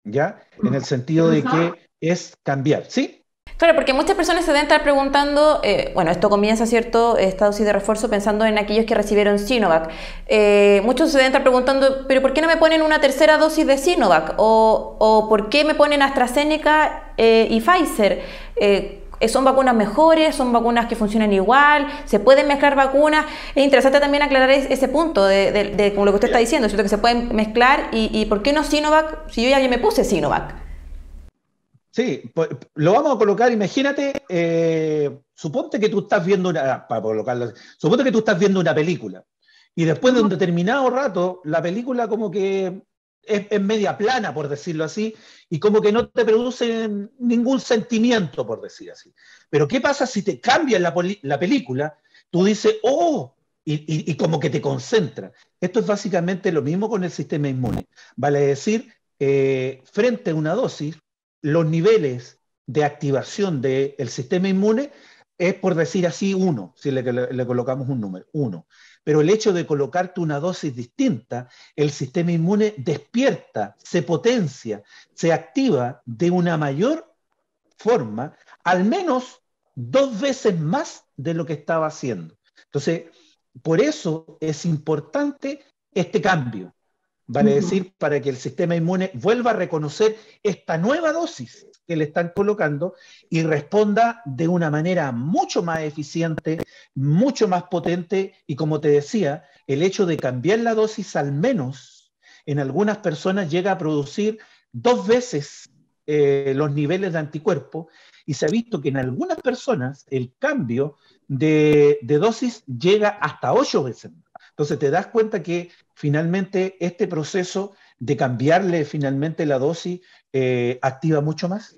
¿ya? En el sentido de que es cambiar, ¿sí? Claro, porque muchas personas se deben estar preguntando, bueno, esto comienza, ¿cierto?, esta dosis de refuerzo pensando en aquellos que recibieron Sinovac. Muchos se deben estar preguntando, ¿pero por qué no me ponen una tercera dosis de Sinovac? ¿O por qué me ponen AstraZeneca y Pfizer? ¿Son vacunas mejores? ¿Son vacunas que funcionan igual? ¿Se pueden mezclar vacunas? Es interesante también aclarar ese punto de como lo que usted está diciendo, ¿cierto?, que se pueden mezclar. ¿Y por qué no Sinovac si yo ya me puse Sinovac? Sí, pues, lo vamos a colocar, imagínate, suponte que tú estás viendo suponte que tú estás viendo una película y después de un determinado rato la película como que es media plana, por decirlo así, y como que no te produce ningún sentimiento, por decir así. Pero ¿qué pasa si te cambian la película? Tú dices, ¡oh! Y como que te concentra. Esto es básicamente lo mismo con el sistema inmune. Vale decir, frente a una dosis, los niveles de activación del sistema inmune es, por decir así, 1, si le colocamos un número, 1. Pero el hecho de colocarte una dosis distinta, el sistema inmune despierta, se potencia, se activa de una mayor forma, al menos 2 veces más de lo que estaba haciendo. Entonces, por eso es importante este cambio. Vale decir, para que el sistema inmune vuelva a reconocer esta nueva dosis que le están colocando y responda de una manera mucho más eficiente, mucho más potente, y como te decía, el hecho de cambiar la dosis al menos en algunas personas llega a producir 2 veces los niveles de anticuerpos, y se ha visto que en algunas personas el cambio de dosis llega hasta 8 veces. Entonces te das cuenta que finalmente este proceso de cambiarle finalmente la dosis activa mucho más.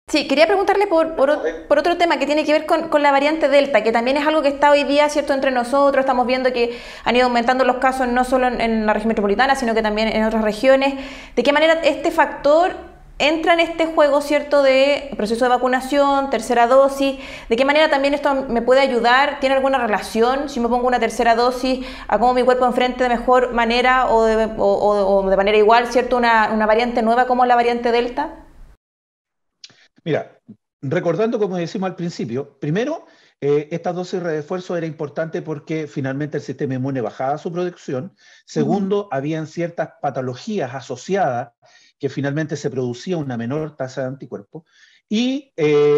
Sí, quería preguntarle por otro tema que tiene que ver con la variante Delta, que también es algo que está hoy día, ¿cierto?, entre nosotros. Estamos viendo que han ido aumentando los casos no solo en la región metropolitana, sino que también en otras regiones. ¿De qué manera este factor entra en este juego, ¿cierto?, de proceso de vacunación, tercera dosis? ¿De qué manera también esto me puede ayudar? ¿Tiene alguna relación si me pongo una tercera dosis a cómo mi cuerpo enfrente de mejor manera o de manera igual, ¿cierto?, una variante nueva como la variante Delta? Mira, recordando como decimos al principio, primero, esta dosis de refuerzo era importante porque finalmente el sistema inmune bajaba su producción. Segundo, habían ciertas patologías asociadas que finalmente se producía una menor tasa de anticuerpos. Y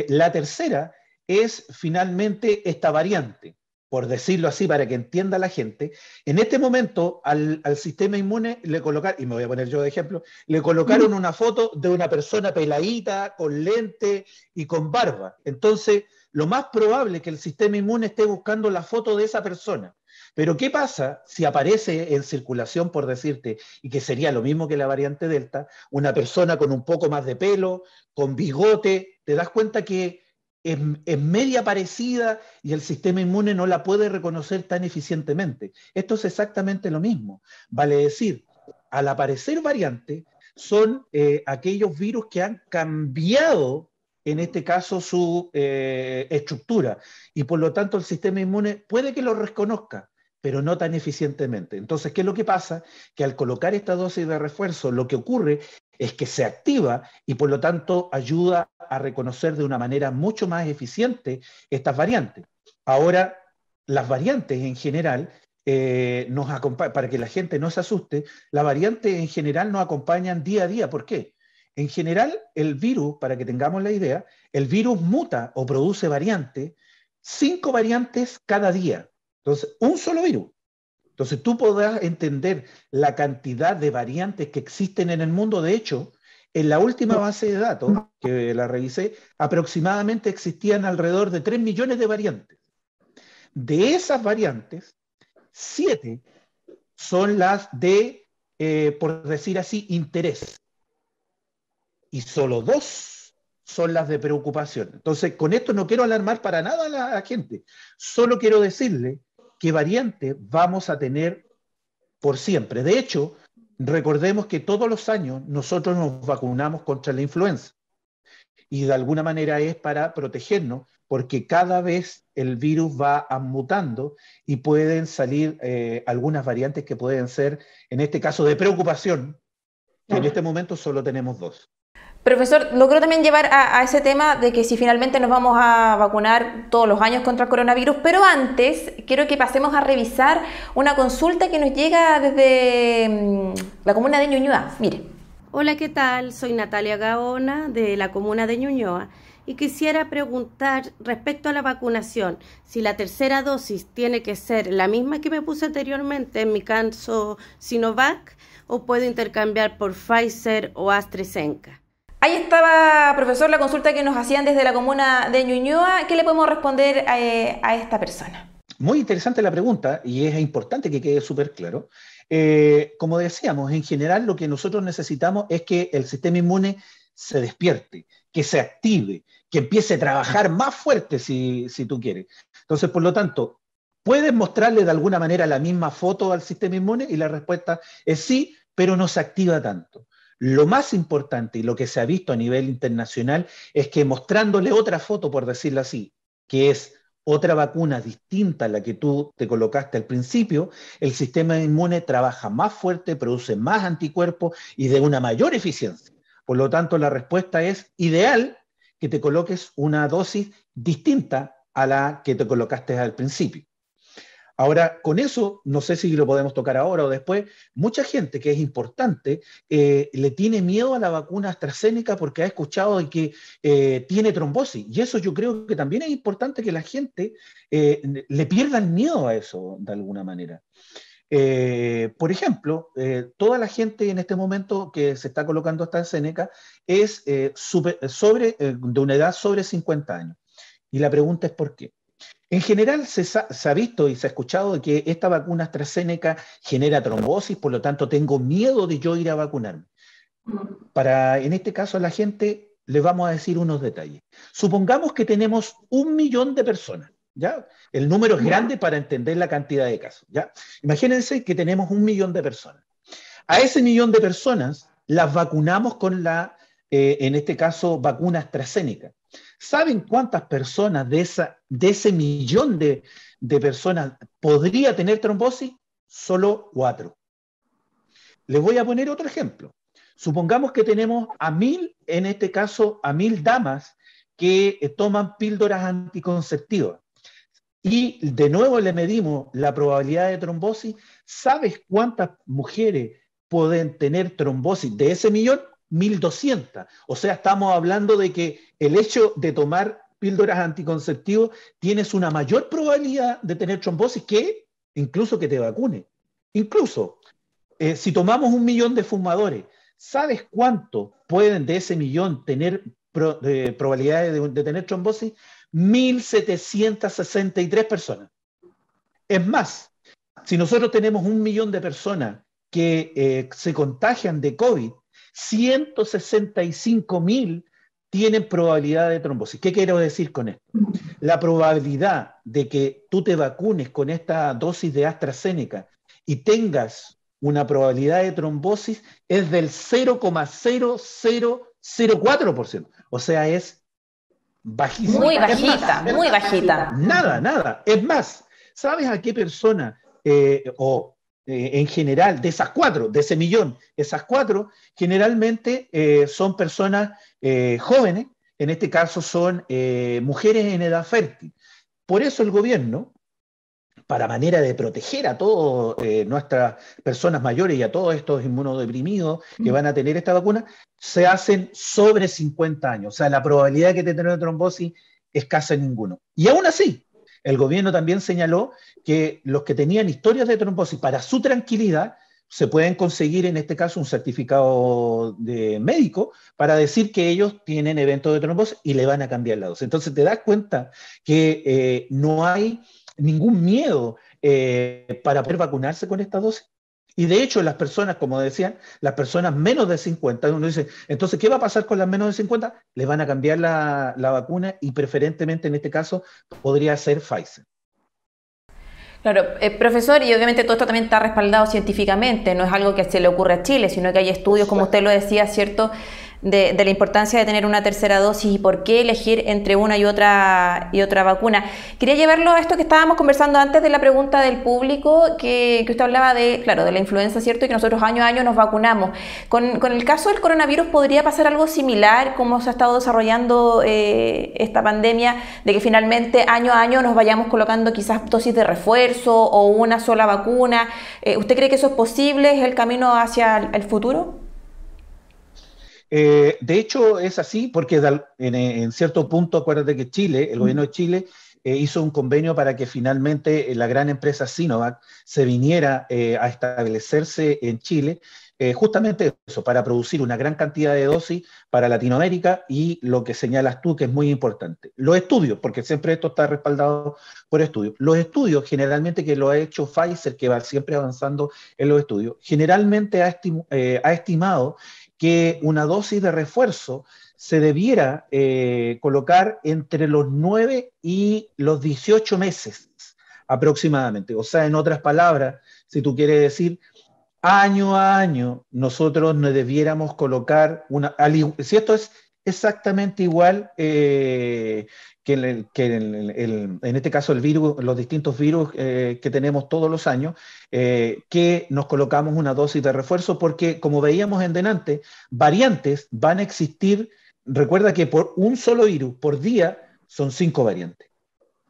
la tercera es finalmente esta variante, por decirlo así, para que entienda la gente. En este momento al sistema inmune le colocaron, y me voy a poner yo de ejemplo, le colocaron una foto de una persona peladita, con lente y con barba. Entonces, lo más probable es que el sistema inmune esté buscando la foto de esa persona. Pero ¿qué pasa si aparece en circulación, por decirte, y que sería lo mismo que la variante Delta, una persona con un poco más de pelo, con bigote? Te das cuenta que es media parecida y el sistema inmune no la puede reconocer tan eficientemente. Esto es exactamente lo mismo. Vale decir, al aparecer variantes, son aquellos virus que han cambiado, en este caso, su estructura, y por lo tanto el sistema inmune puede que lo reconozca, pero no tan eficientemente. Entonces, ¿qué es lo que pasa? Que al colocar esta dosis de refuerzo, lo que ocurre es que se activa y por lo tanto ayuda a reconocer de una manera mucho más eficiente estas variantes. Ahora, las variantes en general nos acompañan, para que la gente no se asuste, las variantes en general nos acompañan día a día. ¿Por qué? En general, el virus, para que tengamos la idea, el virus muta o produce variantes, 5 variantes cada día. Entonces, un solo virus. Entonces, tú podrás entender la cantidad de variantes que existen en el mundo. De hecho, en la última base de datos, que la revisé, aproximadamente existían alrededor de 3 millones de variantes. De esas variantes, 7 son las de, por decir así, interés. Y solo 2 son las de preocupación. Entonces, con esto no quiero alarmar para nada a la gente. Solo quiero decirle qué variante vamos a tener por siempre. De hecho, recordemos que todos los años nosotros nos vacunamos contra la influenza y de alguna manera es para protegernos porque cada vez el virus va mutando y pueden salir algunas variantes que pueden ser, en este caso, de preocupación, que en este momento solo tenemos 2. Profesor, logró también llevar a ese tema de que si finalmente nos vamos a vacunar todos los años contra el coronavirus, pero antes quiero que pasemos a revisar una consulta que nos llega desde la comuna de Ñuñoa. Mire. Hola, ¿qué tal? Soy Natalia Gaona de la comuna de Ñuñoa y quisiera preguntar respecto a la vacunación, si la tercera dosis tiene que ser la misma que me puse anteriormente, en mi caso Sinovac, o puedo intercambiar por Pfizer o AstraZeneca. Ahí estaba, profesor, la consulta que nos hacían desde la comuna de Ñuñoa. ¿Qué le podemos responder a esta persona? Muy interesante la pregunta y es importante que quede súper claro. Como decíamos, en general lo que nosotros necesitamos es que el sistema inmune se despierte, que se active, que empiece a trabajar más fuerte si tú quieres. Entonces, por lo tanto, ¿puedes mostrarle de alguna manera la misma foto al sistema inmune? Y la respuesta es sí, pero no se activa tanto. Lo más importante y lo que se ha visto a nivel internacional es que mostrándole otra foto, por decirlo así, que es otra vacuna distinta a la que tú te colocaste al principio, el sistema inmune trabaja más fuerte, produce más anticuerpos y de una mayor eficiencia. Por lo tanto, la respuesta es ideal que te coloques una dosis distinta a la que te colocaste al principio. Ahora, con eso, no sé si lo podemos tocar ahora o después, mucha gente, que es importante, le tiene miedo a la vacuna AstraZeneca porque ha escuchado de que tiene trombosis. Y eso yo creo que también es importante que la gente le pierda el miedo a eso, de alguna manera. Por ejemplo, toda la gente en este momento que se está colocando AstraZeneca es de una edad sobre 50 años. Y la pregunta es ¿por qué? En general se ha visto y se ha escuchado de que esta vacuna AstraZeneca genera trombosis, por lo tanto tengo miedo de yo ir a vacunarme. En este caso a la gente les vamos a decir unos detalles. Supongamos que tenemos 1 millón de personas, ¿ya? El número es grande para entender la cantidad de casos, ¿ya? Imagínense que tenemos 1 millón de personas. A ese 1 millón de personas las vacunamos con en este caso, vacuna AstraZeneca. ¿Saben cuántas personas de ese 1 millón de personas podría tener trombosis? Solo 4. Les voy a poner otro ejemplo. Supongamos que tenemos en este caso, a 1.000 damas que toman píldoras anticonceptivas. Y de nuevo le medimos la probabilidad de trombosis. ¿Sabes cuántas mujeres pueden tener trombosis de ese 1 millón? 1.200. O sea, estamos hablando de que el hecho de tomar píldoras anticonceptivas tienes una mayor probabilidad de tener trombosis que incluso que te vacune. Incluso, si tomamos 1 millón de fumadores, ¿sabes cuánto pueden de ese 1 millón tener probabilidades de tener trombosis? 1.763 personas. Es más, si nosotros tenemos 1 millón de personas que se contagian de COVID, 165.000 tienen probabilidad de trombosis. ¿Qué quiero decir con esto? La probabilidad de que tú te vacunes con esta dosis de AstraZeneca y tengas una probabilidad de trombosis es del 0,0004%. O sea, es bajísima. Muy bajita, muy bajita. Nada. Es más, ¿sabes a qué persona en general, de esas 4, de ese 1 millón, esas 4 generalmente son personas jóvenes, en este caso son mujeres en edad fértil. Por eso el gobierno, para manera de proteger a todas nuestras personas mayores y a todos estos inmunodeprimidos que van a tener esta vacuna, se hacen sobre 50 años. O sea, la probabilidad de que te tenga trombosis es casi ninguno. Y aún así, el gobierno también señaló que los que tenían historias de trombosis, para su tranquilidad, se pueden conseguir en este caso un certificado de médico para decir que ellos tienen eventos de trombosis y le van a cambiar la dosis. Entonces te das cuenta que no hay ningún miedo para poder vacunarse con esta dosis. Y de hecho las personas, como decían, las personas menos de 50, uno dice, entonces, ¿qué va a pasar con las menos de 50? Les van a cambiar la vacuna y preferentemente en este caso podría ser Pfizer. Claro, profesor, y obviamente todo esto también está respaldado científicamente, no es algo que se le ocurre a Chile, sino que hay estudios, como usted lo decía, ¿cierto?, de la importancia de tener una tercera dosis y por qué elegir entre una y otra vacuna. Quería llevarlo a esto que estábamos conversando antes de la pregunta del público, que usted hablaba de la influenza, ¿cierto?, y que nosotros año a año nos vacunamos. Con el caso del coronavirus, ¿podría pasar algo similar, como se ha estado desarrollando esta pandemia, de que finalmente año a año nos vayamos colocando quizás dosis de refuerzo o una sola vacuna? ¿Usted cree que eso es posible? ¿Es el camino hacia el futuro? De hecho, es así porque en cierto punto, acuérdate que el gobierno de Chile, hizo un convenio para que finalmente la gran empresa Sinovac se viniera a establecerse en Chile, justamente eso, para producir una gran cantidad de dosis para Latinoamérica y lo que señalas tú que es muy importante. Los estudios, porque siempre esto está respaldado por estudios. Los estudios generalmente que lo ha hecho Pfizer, que va siempre avanzando en los estudios, generalmente ha estimado que una dosis de refuerzo se debiera colocar entre los 9 y los 18 meses aproximadamente. O sea, en otras palabras, si tú quieres decir, año a año nosotros nos debiéramos colocar si esto es exactamente igual en este caso el virus, los distintos virus que tenemos todos los años, que nos colocamos una dosis de refuerzo, porque como veíamos en delante, variantes van a existir. Recuerda que por un solo virus por día son 5 variantes.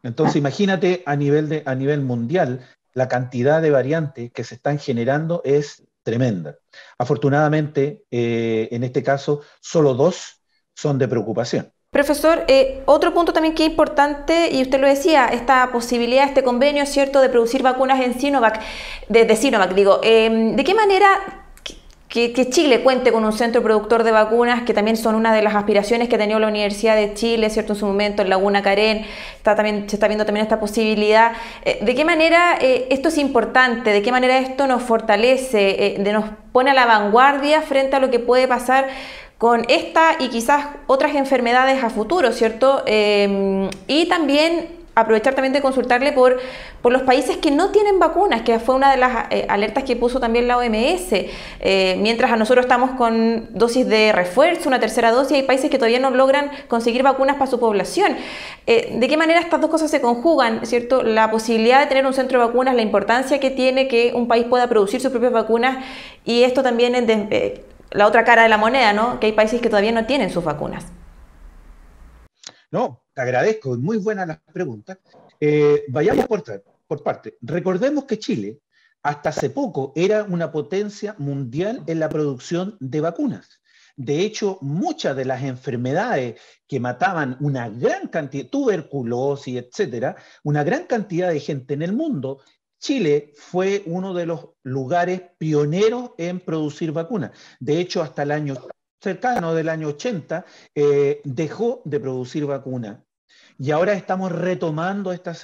Entonces imagínate a nivel mundial, la cantidad de variantes que se están generando es tremenda. Afortunadamente, en este caso, solo 2 son de preocupación. Profesor, otro punto también que es importante, y usted lo decía, esta posibilidad, este convenio, ¿cierto?, de producir vacunas en Sinovac, de Sinovac, digo. ¿De qué manera que Chile cuente con un centro productor de vacunas, que también son una de las aspiraciones que ha tenido la Universidad de Chile, ¿cierto?, en su momento, en Laguna Carén, se está viendo también esta posibilidad? ¿De qué manera esto es importante? ¿De qué manera esto nos fortalece, nos pone a la vanguardia frente a lo que puede pasar con esta y quizás otras enfermedades a futuro, ¿cierto? Y también aprovechar también de consultarle por los países que no tienen vacunas, que fue una de las alertas que puso también la OMS. Mientras a nosotros estamos con dosis de refuerzo, una tercera dosis, hay países que todavía no logran conseguir vacunas para su población. ¿De qué manera estas dos cosas se conjugan, ¿cierto? La posibilidad de tener un centro de vacunas, la importancia que tiene que un país pueda producir sus propias vacunas, y esto también es la otra cara de la moneda, ¿no?, que hay países que todavía no tienen sus vacunas. No, te agradezco, muy buenas las preguntas. Vayamos por parte. Recordemos que Chile hasta hace poco era una potencia mundial en la producción de vacunas. De hecho, muchas de las enfermedades que mataban una gran cantidad, tuberculosis, etcétera, una gran cantidad de gente en el mundo, Chile fue uno de los lugares pioneros en producir vacunas. De hecho, hasta el año cercano del año 80, dejó de producir vacunas. Y ahora estamos retomando esta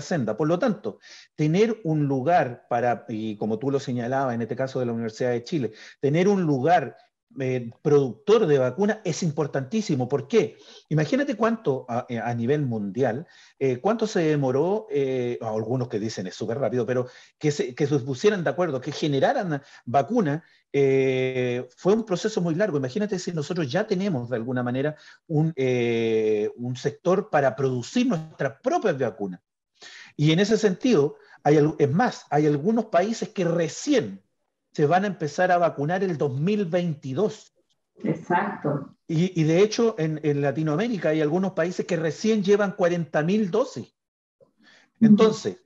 senda. Por lo tanto, tener un lugar y como tú lo señalabas en este caso de la Universidad de Chile, tener un lugar productor de vacunas es importantísimo. ¿Por qué? Imagínate cuánto a nivel mundial, cuánto se demoró, algunos que dicen es súper rápido, pero que se pusieran de acuerdo, que generaran vacunas, fue un proceso muy largo. Imagínate si nosotros ya tenemos de alguna manera un sector para producir nuestras propias vacunas. Y en ese sentido, hay algunos países que recién se van a empezar a vacunar el 2022. Exacto. Y de hecho, en Latinoamérica hay algunos países que recién llevan 40.000 dosis. Entonces,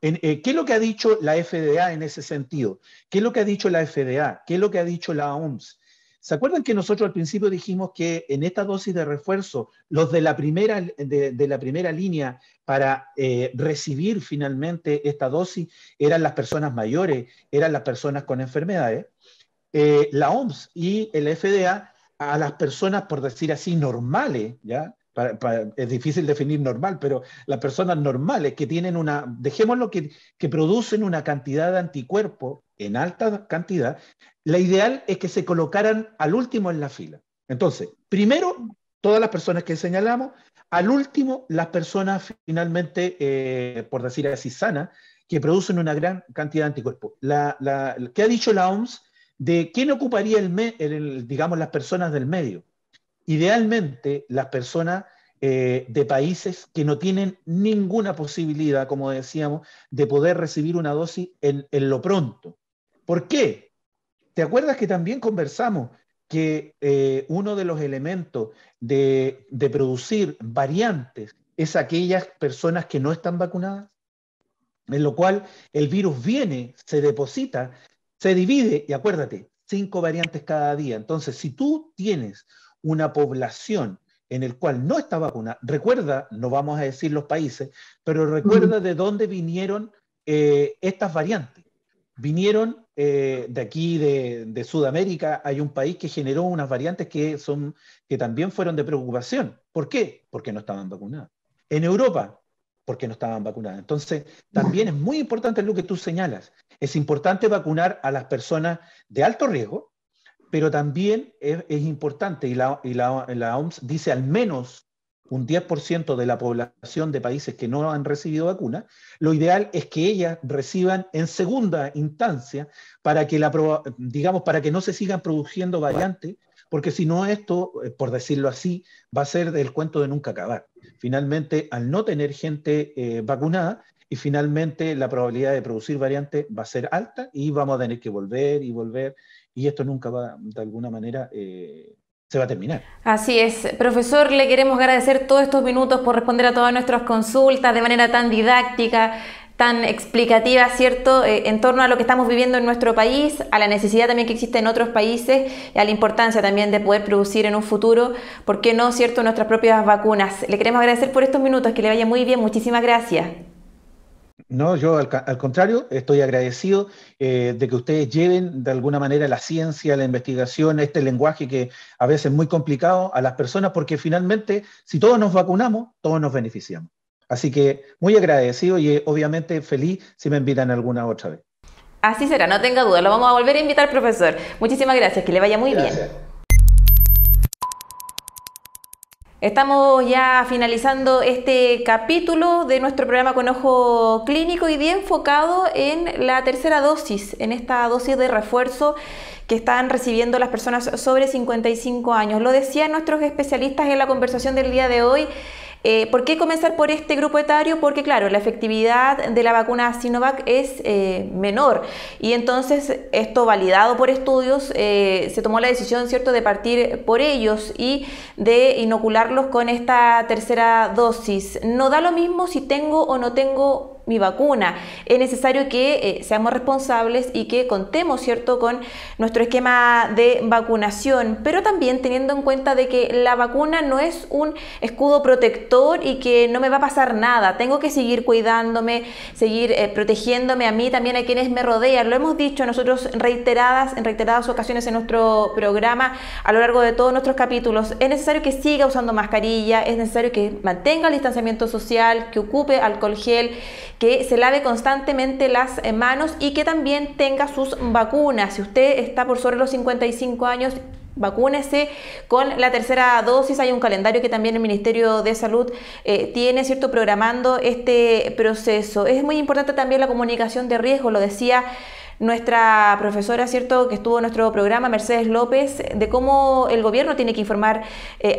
¿qué es lo que ha dicho la FDA en ese sentido? ¿Qué es lo que ha dicho la FDA? ¿Qué es lo que ha dicho la OMS? ¿Se acuerdan que nosotros al principio dijimos que en esta dosis de refuerzo, los de la primera línea para recibir finalmente esta dosis eran las personas mayores, eran las personas con enfermedades? La OMS y el FDA a las personas, por decir así, normales, ¿ya? Es difícil definir normal, pero las personas normales que tienen dejémoslo que producen una cantidad de anticuerpos en alta cantidad, la ideal es que se colocaran al último en la fila. Entonces, primero, todas las personas que señalamos, al último, las personas finalmente, por decir así, sanas, que producen una gran cantidad de anticuerpos. ¿Qué ha dicho la OMS de quién ocuparía digamos, las personas del medio? Idealmente, las personas de países que no tienen ninguna posibilidad, como decíamos, de poder recibir una dosis en lo pronto. ¿Por qué? ¿Te acuerdas que también conversamos que uno de los elementos de producir variantes es aquellas personas que no están vacunadas? En lo cual el virus viene, se deposita, se divide, y acuérdate, 5 variantes cada día. Entonces, si tú tienes una población en el cual no está vacunada, recuerda, no vamos a decir los países, pero recuerda de dónde vinieron estas variantes. Vinieron de aquí, de Sudamérica. Hay un país que generó unas variantes que también fueron de preocupación. ¿Por qué? Porque no estaban vacunadas. En Europa, porque no estaban vacunadas. Entonces, también es muy importante lo que tú señalas. Es importante vacunar a las personas de alto riesgo, pero también es importante, y la OMS dice al menos un 10% de la población de países que no han recibido vacuna, lo ideal es que ellas reciban en segunda instancia para que no se sigan produciendo variantes, porque si no esto, por decirlo así, va a ser el cuento de nunca acabar. Finalmente, al no tener gente vacunada, y finalmente la probabilidad de producir variantes va a ser alta y vamos a tener que volver y volver, y esto nunca va, de alguna manera, se va a terminar. Así es. Profesor, le queremos agradecer todos estos minutos por responder a todas nuestras consultas de manera tan didáctica, tan explicativa, ¿cierto?, en torno a lo que estamos viviendo en nuestro país, a la necesidad también que existe en otros países, y a la importancia también de poder producir en un futuro, ¿por qué no, cierto?, nuestras propias vacunas. Le queremos agradecer por estos minutos, que le vaya muy bien, muchísimas gracias. No, yo al contrario, estoy agradecido de que ustedes lleven de alguna manera la ciencia, la investigación, este lenguaje que a veces es muy complicado a las personas, porque finalmente, si todos nos vacunamos, todos nos beneficiamos. Así que muy agradecido y obviamente feliz si me invitan alguna otra vez. Así será, no tenga duda, lo vamos a volver a invitar, profesor. Muchísimas gracias, que le vaya muy bien. Estamos ya finalizando este capítulo de nuestro programa Con Ojo Clínico, y bien enfocado en la tercera dosis, en esta dosis de refuerzo que están recibiendo las personas sobre 55 años. Lo decían nuestros especialistas en la conversación del día de hoy. ¿Por qué comenzar por este grupo etario? Porque claro, la efectividad de la vacuna Sinovac es menor, y entonces esto, validado por estudios, se tomó la decisión, ¿cierto?, de partir por ellos y de inocularlos con esta tercera dosis. No da lo mismo si tengo o no tengo mi vacuna. Es necesario que seamos responsables y que contemos, ¿cierto?, con nuestro esquema de vacunación, pero también teniendo en cuenta de que la vacuna no es un escudo protector y que no me va a pasar nada. Tengo que seguir cuidándome, seguir protegiéndome a mí, también a quienes me rodean. Lo hemos dicho nosotros en reiteradas ocasiones en nuestro programa, a lo largo de todos nuestros capítulos. Es necesario que siga usando mascarilla, es necesario que mantenga el distanciamiento social, que ocupe alcohol gel, que se lave constantemente las manos y que también tenga sus vacunas. Si usted está por sobre los 55 años, vacúnese con la tercera dosis. Hay un calendario que también el Ministerio de Salud tiene, ¿cierto?, programando este proceso. Es muy importante también la comunicación de riesgo, lo decía nuestra profesora, ¿cierto?, que estuvo en nuestro programa, Mercedes López, de cómo el gobierno tiene que informar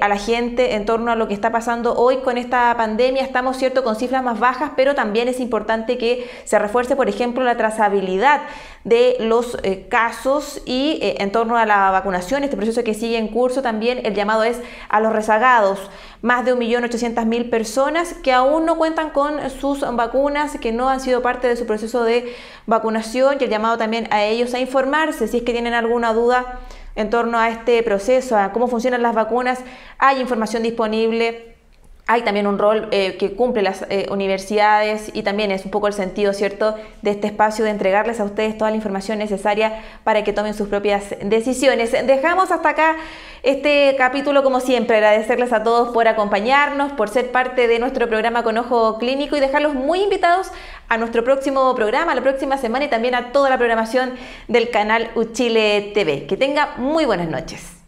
a la gente en torno a lo que está pasando hoy con esta pandemia. Estamos, ¿cierto?, con cifras más bajas, pero también es importante que se refuerce, por ejemplo, la trazabilidad de los casos, y en torno a la vacunación, este proceso que sigue en curso, también el llamado es a los rezagados. Más de 1.800.000 personas que aún no cuentan con sus vacunas, que no han sido parte de su proceso de vacunación, y el llamado también a ellos a informarse si es que tienen alguna duda en torno a este proceso, a cómo funcionan las vacunas. Hay información disponible. Hay también un rol que cumplen las universidades, y también es un poco el sentido, ¿cierto?, de este espacio, de entregarles a ustedes toda la información necesaria para que tomen sus propias decisiones. Dejamos hasta acá este capítulo, como siempre, agradecerles a todos por acompañarnos, por ser parte de nuestro programa Con Ojo Clínico, y dejarlos muy invitados a nuestro próximo programa, la próxima semana, y también a toda la programación del canal Uchile TV. Que tenga muy buenas noches.